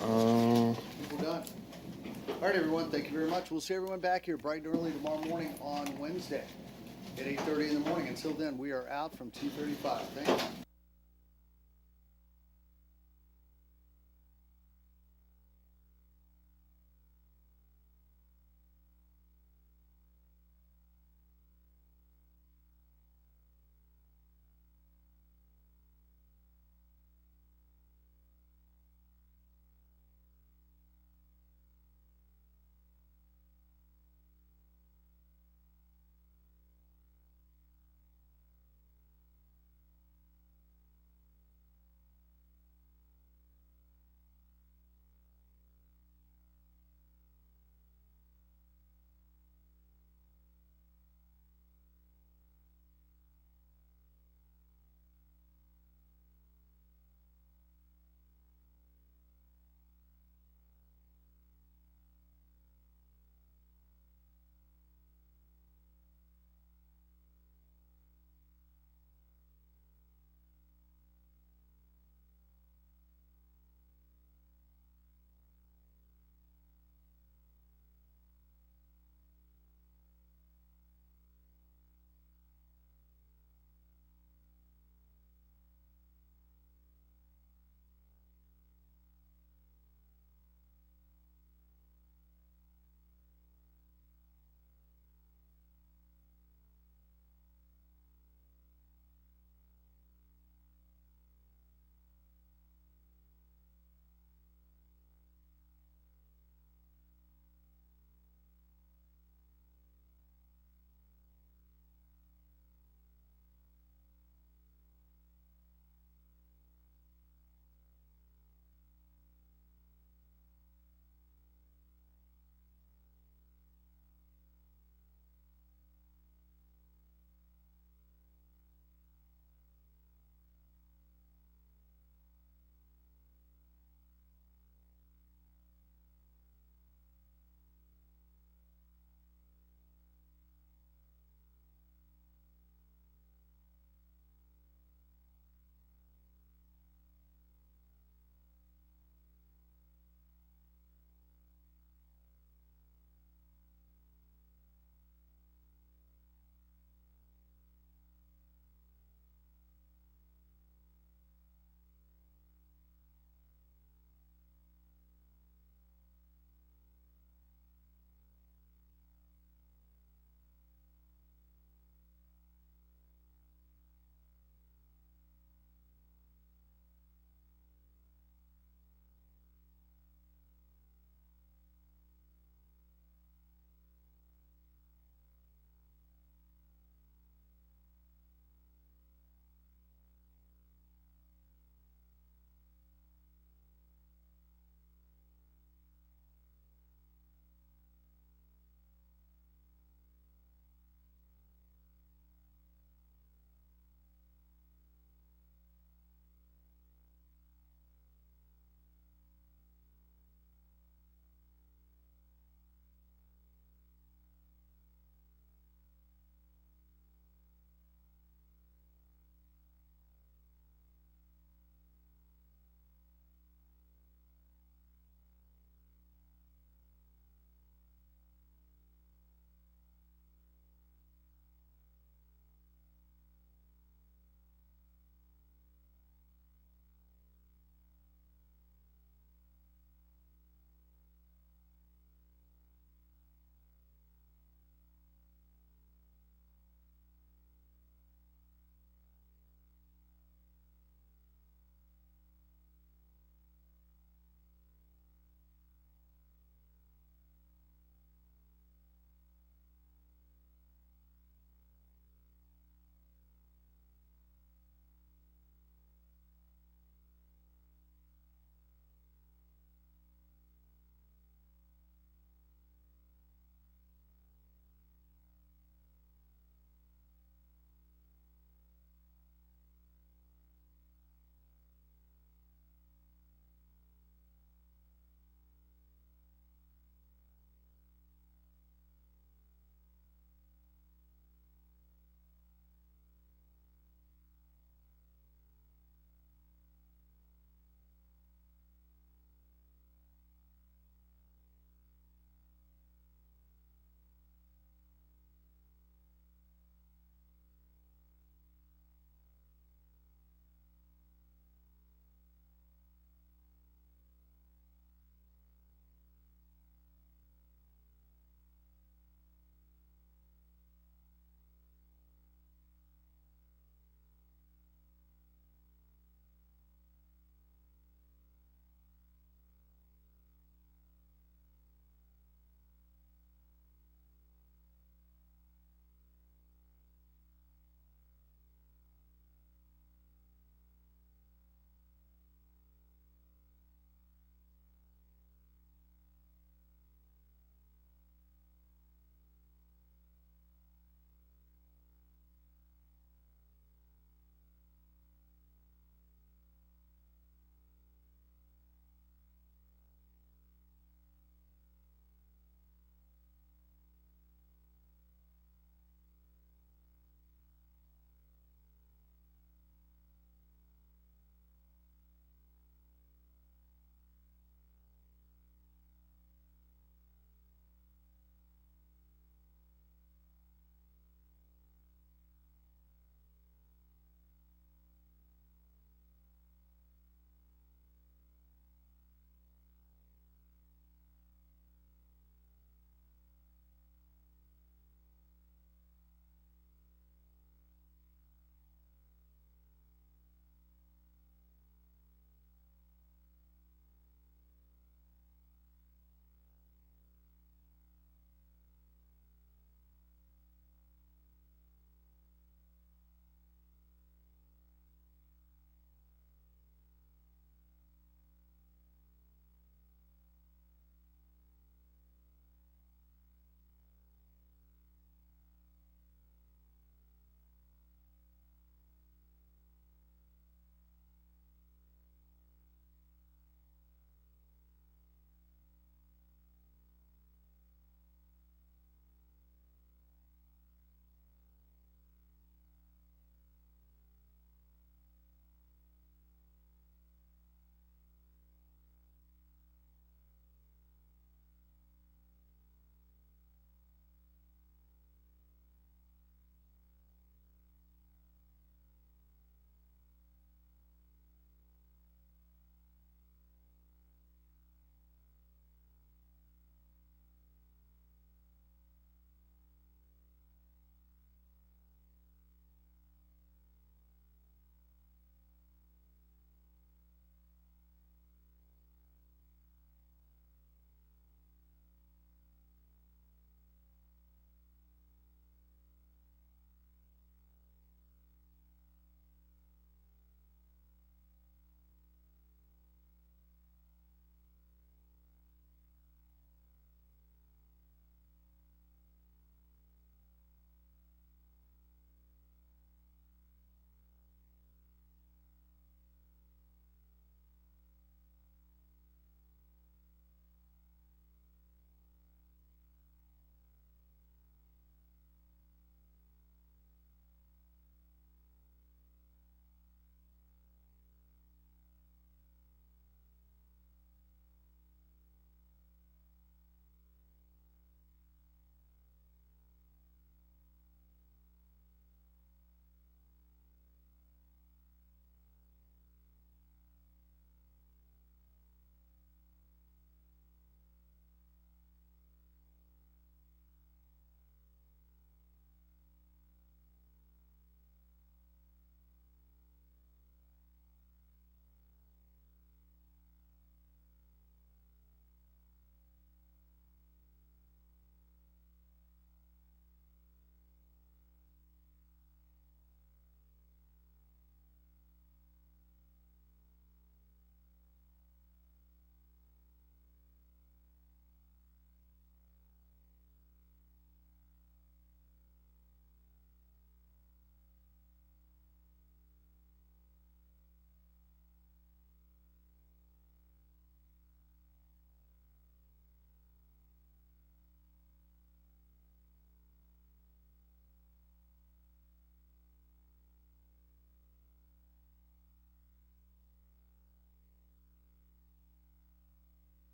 We're done. All right, everyone, thank you very much. We'll see everyone back here bright and early tomorrow morning on Wednesday at 8:30 in the morning. Until then, we are out from 2:35. Thank you.